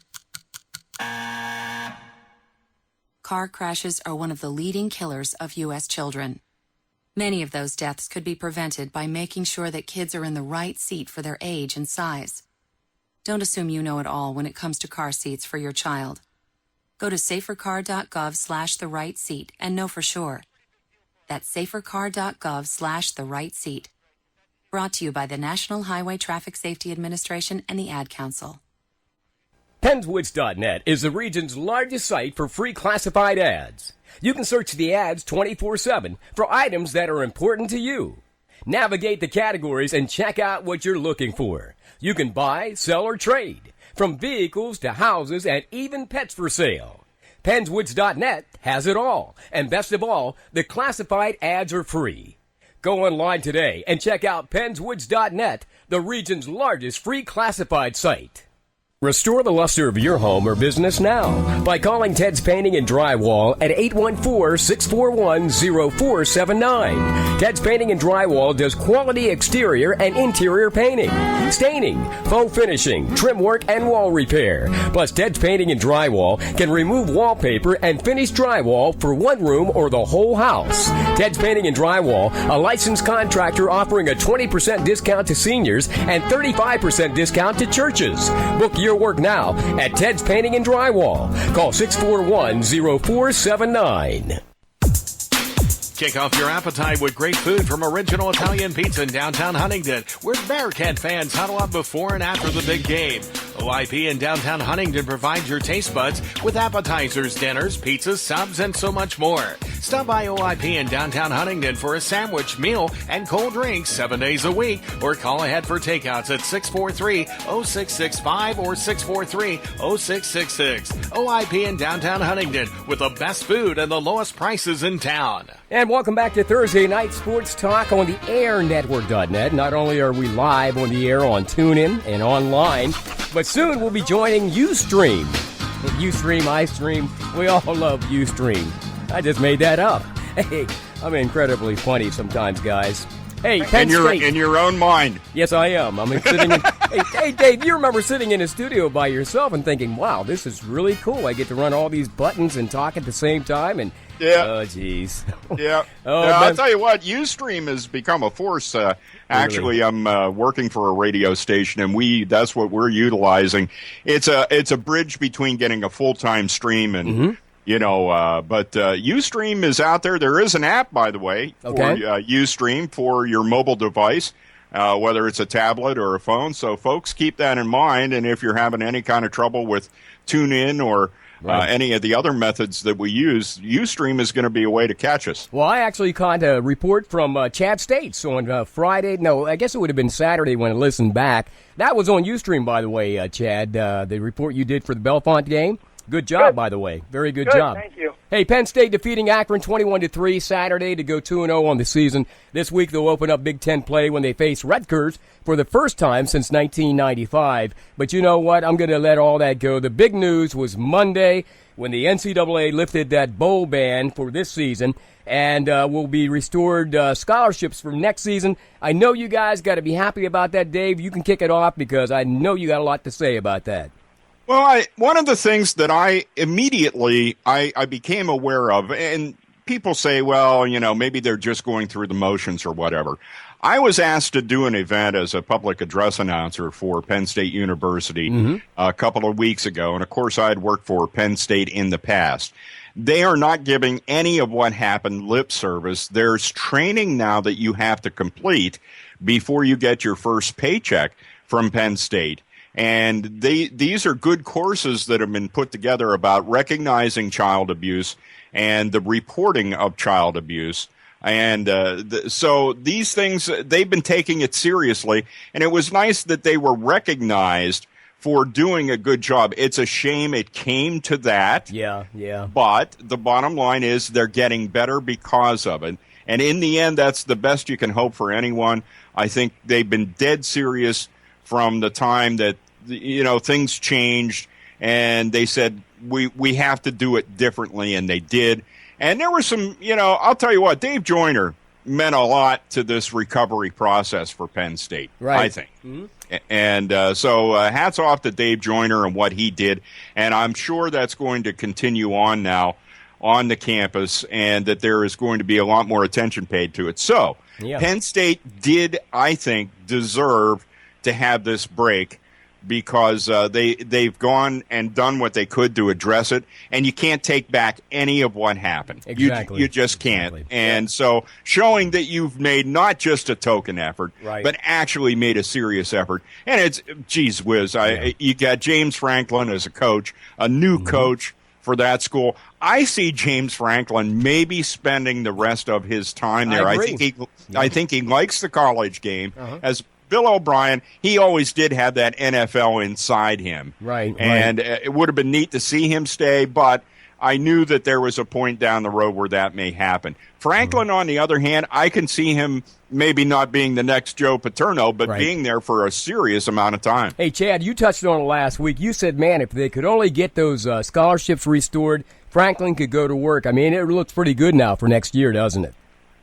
Car crashes are one of the leading killers of U.S. children. Many of those deaths could be prevented by making sure that kids are in the right seat for their age and size. Don't assume you know it all when it comes to car seats for your child. Go to safercar.gov/the-right-seat and know for sure. That's safercar.gov/the-right-seat. Brought to you by the National Highway Traffic Safety Administration and the Ad Council. Penswoods.net is the region's largest site for free classified ads. You can search the ads 24/7 for items that are important to you. Navigate the categories and check out what you're looking for. You can buy, sell, or trade, from vehicles to houses and even pets for sale. Penswoods.net has it all. And best of all, the classified ads are free. Go online today and check out Penswoods.net, the region's largest free classified site. Restore the luster of your home or business now by calling Ted's Painting and Drywall at 814-641-0479. Ted's Painting and Drywall does quality exterior and interior painting, staining, faux finishing, trim work, and wall repair. Plus, Ted's Painting and Drywall can remove wallpaper and finish drywall for one room or the whole house. Ted's Painting and Drywall, a licensed contractor offering a 20% discount to seniors and 35% discount to churches. Book your work now at Ted's Painting and Drywall. Call 641-0479. Kick off your appetite with great food from Original Italian Pizza in downtown Huntington, where Bearcat fans huddle up before and after the big game. OIP in downtown Huntington provides your taste buds with appetizers, dinners, pizzas, subs, and so much more. Stop by OIP in downtown Huntington for a sandwich, meal, and cold drinks 7 days a week, or call ahead for takeouts at 643-0665 or 643-0666. OIP in downtown Huntington with the best food and the lowest prices in town. And welcome back to Thursday Night Sports Talk on the airnetwork.net. Not only are we live on the air on TuneIn and online, but soon we'll be joining Ustream. Ustream, iStream, we all love Ustream. I just made that up. Hey, I'm incredibly funny sometimes, guys. Hey, Penn State. In your own mind. Yes, I am. I'm sitting in. Hey, Dave, you remember sitting in a studio by yourself and thinking, wow, this is really cool. I get to run all these buttons and talk at the same time. And yeah. Oh, jeez. Yeah. I'll tell you what, Ustream has become a force. Actually, I'm working for a radio station, and that's what we're utilizing. It's a bridge between getting a full-time stream and, but Ustream is out there. There is an app, by the way, for Ustream for your mobile device, whether it's a tablet or a phone. So, folks, keep that in mind. And if you're having any kind of trouble with TuneIn or any of the other methods that we use, Ustream is going to be a way to catch us. Well, I actually caught a report from Chad States on Friday. No, I guess it would have been Saturday when I listened back. That was on Ustream, by the way, Chad, the report you did for the Bellefonte game. Good job, by the way. Very good job. Thank you. Hey, Penn State defeating Akron 21-3 Saturday to go 2-0 on the season. This week they'll open up Big Ten play when they face Rutgers for the first time since 1995. But you know what? I'm going to let all that go. The big news was Monday when the NCAA lifted that bowl ban for this season and will be restored scholarships for next season. I know you guys got to be happy about that, Dave. You can kick it off because I know you got a lot to say about that. Well, one of the things that I immediately became aware of, and people say, well, maybe they're just going through the motions or whatever. I was asked to do an event as a public address announcer for Penn State University a couple of weeks ago, and of course I had worked for Penn State in the past. They are not giving any of what happened lip service. There's training now that you have to complete before you get your first paycheck from Penn State. And these are good courses that have been put together about recognizing child abuse and the reporting of child abuse. And so these things, they've been taking it seriously. And it was nice that they were recognized for doing a good job. It's a shame it came to that. Yeah. But the bottom line is they're getting better because of it. And in the end, that's the best you can hope for anyone. I think they've been dead serious from the time that, things changed and they said, we have to do it differently, and they did. And there were some, I'll tell you what, Dave Joyner meant a lot to this recovery process for Penn State, I think. Mm-hmm. And so hats off to Dave Joyner and what he did. And I'm sure that's going to continue on now on the campus, and that there is going to be a lot more attention paid to it. So Penn State did, I think, deserve to have this break because they've gone and done what they could to address it, and you can't take back any of what happened. Exactly. You just can't. And so showing that you've made not just a token effort, but actually made a serious effort. And it's, geez whiz, you got James Franklin as a coach, a new coach, for that school. I see James Franklin maybe spending the rest of his time there. I think he likes the college game. As Bill O'Brien, he always did have that NFL inside him. Right. And it would have been neat to see him stay, but I knew that there was a point down the road where that may happen. Franklin, on the other hand, I can see him maybe not being the next Joe Paterno, but being there for a serious amount of time. Hey, Chad, you touched on it last week. You said, man, if they could only get those scholarships restored, Franklin could go to work. I mean, it looks pretty good now for next year, doesn't it?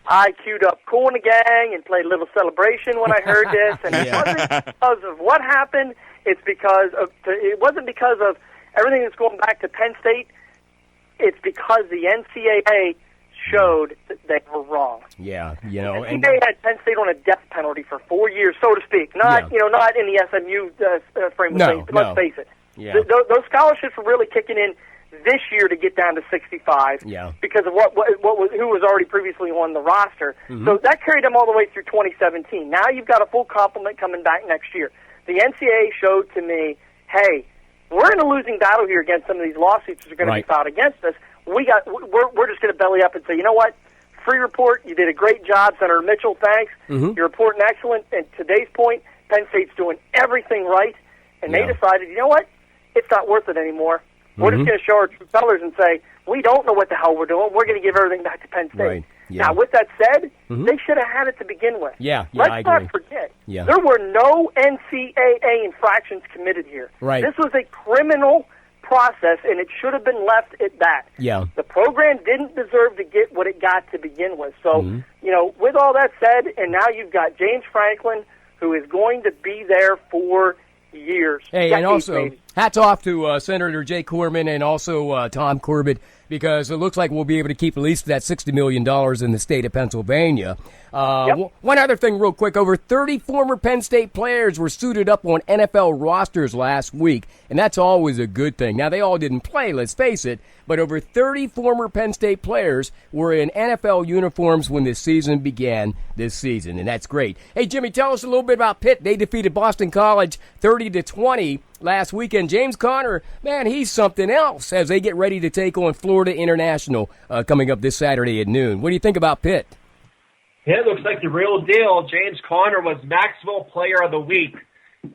I queued up Kool and the Gang and played a little celebration when I heard this, and it wasn't because of what happened. It wasn't because of everything that's going back to Penn State. It's because the NCAA showed that they were wrong. Yeah, you know, and they had Penn State on a death penalty for 4 years, so to speak. Not not in the SMU frame of things. But let's face it. Yeah. Those scholarships were really kicking in this year to get down to 65 because of who was already previously on the roster. So that carried them all the way through 2017. Now you've got a full complement coming back next year. The NCAA showed to me, hey, we're in a losing battle here against some of these lawsuits that are going to be filed against us. We're just going to belly up and say, you know what? Free report. You did a great job, Senator Mitchell. Thanks. You're reporting excellent. And today's point, Penn State's doing everything right, and they decided, you know what? It's not worth it anymore. We're just going to show our true colors and say, we don't know what the hell we're doing. We're going to give everything back to Penn State. Right. Yeah. Now, with that said, they should have had it to begin with. Let's not forget, there were no NCAA infractions committed here. Right. This was a criminal process, and it should have been left at that. Yeah. The program didn't deserve to get what it got to begin with. So, you know, with all that said, and now you've got James Franklin, who is going to be there for years. Hey, and also, maybe. hats off to Senator Jay Corman and also Tom Corbett, because it looks like we'll be able to keep at least that $60 million in the state of Pennsylvania. One other thing real quick, over 30 former Penn State players were suited up on NFL rosters last week, and that's always a good thing. Now, they all didn't play, let's face it, but over 30 former Penn State players were in NFL uniforms when this season began this season, and that's great. Hey, Jimmy, tell us a little bit about Pitt. They defeated Boston College 30-20 last weekend. James Conner, man, he's something else as they get ready to take on Florida International coming up this Saturday at noon. What do you think about Pitt? It looks like the real deal. James Conner was Maxwell Player of the Week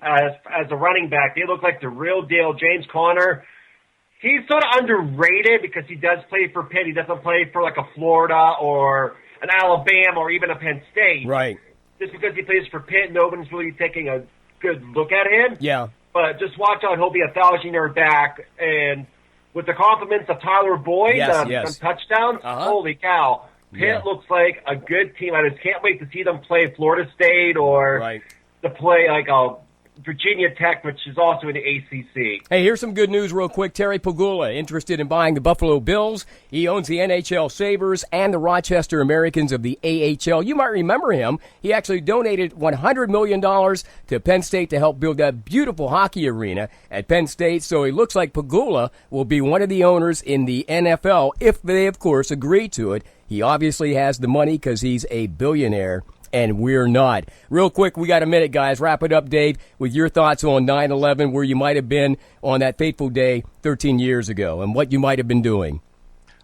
as a running back. They look like the real deal. James Conner, he's sort of underrated because he does play for Pitt. He doesn't play for like a Florida or an Alabama or even a Penn State. Right. Just because he plays for Pitt, nobody's really taking a good look at him. Yeah. But just watch out. He'll be a 1,000-yard back. And with the compliments of Tyler Boyd, some touchdowns, holy cow. Pitt looks like a good team. I just can't wait to see them play Florida State or to play like a Virginia Tech, which is also in the ACC. Hey, here's some good news real quick. Terry Pagula, interested in buying the Buffalo Bills. He owns the NHL Sabres and the Rochester Americans of the AHL. You might remember him. He actually donated $100 million to Penn State to help build that beautiful hockey arena at Penn State. So it looks like Pagula will be one of the owners in the NFL if they, of course, agree to it. He obviously has the money because he's a billionaire, and we're not. Real quick, we got a minute, guys. Wrap it up, Dave, with your thoughts on 9/11, where you might have been on that fateful day 13 years ago, and what you might have been doing.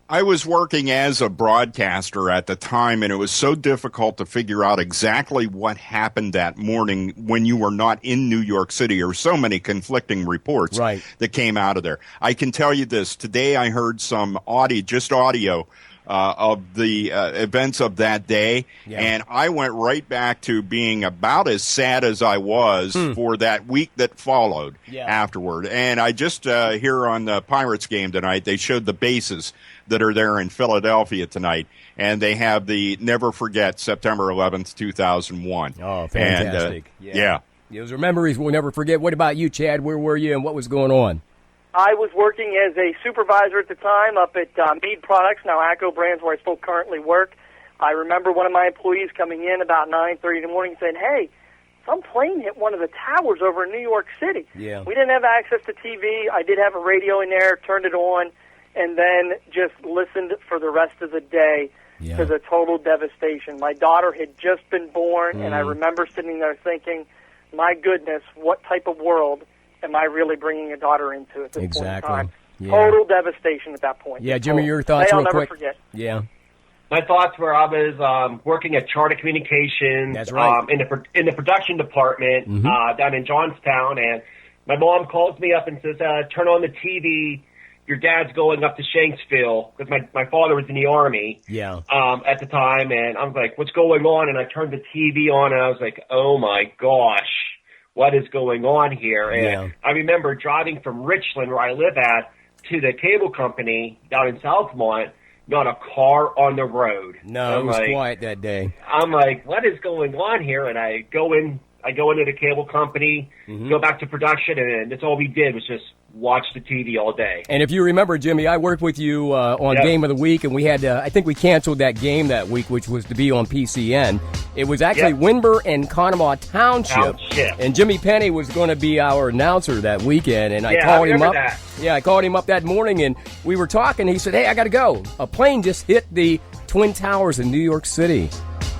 I was working as a broadcaster at the time, and it was so difficult to figure out exactly what happened that morning when you were not in New York City. There were so many conflicting reports that came out of there. I can tell you this. Today I heard some audio of the events of that day, and I went right back to being about as sad as I was for that week that followed afterward. And I just here on the Pirates game tonight, they showed the bases that are there in Philadelphia tonight, and they have the Never Forget September 11th, 2001. Oh, fantastic. And, those are memories we'll never forget. What about you, Chad? Where were you and what was going on? I was working as a supervisor at the time up at Mead Products, now ACO Brands, where I still currently work. I remember one of my employees coming in about 9:30 in the morning saying, hey, some plane hit one of the towers over in New York City. Yeah. We didn't have access to TV. I did have a radio in there, turned it on, and then just listened for the rest of the day to the total devastation. My daughter had just been born, and I remember sitting there thinking, my goodness, what type of world am I really bringing a daughter into at this point in time? Yeah. Total devastation at that point. Yeah, Jimmy, your thoughts I'll real never quick. forget. Yeah. My thoughts were I was working at Charter Communications. That's right. In the production department down in Johnstown, and my mom calls me up and says, "Turn on the TV. Your dad's going up to Shanksville," because my father was in the Army. Yeah. At the time, and I was like, "What's going on?" And I turned the TV on, and I was like, "Oh my gosh, what is going on here?" And I remember driving from Richland, where I live at, to the cable company down in Southmont. Not a car on the road. No, it was quiet that day. I'm like, what is going on here? And I go into the cable company, go back to production, and that's all we did was just watch the TV all day. And if you remember, Jimmy, I worked with you on Game of the Week, and we had I think we canceled that game that week, which was to be on PCN. It was actually Winburn and Conemaugh Township. And Jimmy Penny was going to be our announcer that weekend, and I called him up. Yeah, I called him up that morning, and we were talking. He said, "Hey, I got to go. A plane just hit the Twin Towers in New York City."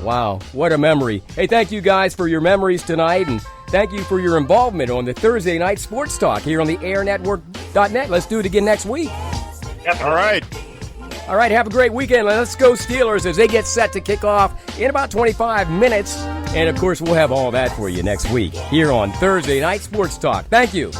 Wow, what a memory. Hey, thank you guys for your memories tonight, and thank you for your involvement on the Thursday Night Sports Talk here on the airnetwork.net. Let's do it again next week. All right. All right, have a great weekend. Let's go Steelers as they get set to kick off in about 25 minutes. And, of course, we'll have all that for you next week here on Thursday Night Sports Talk. Thank you.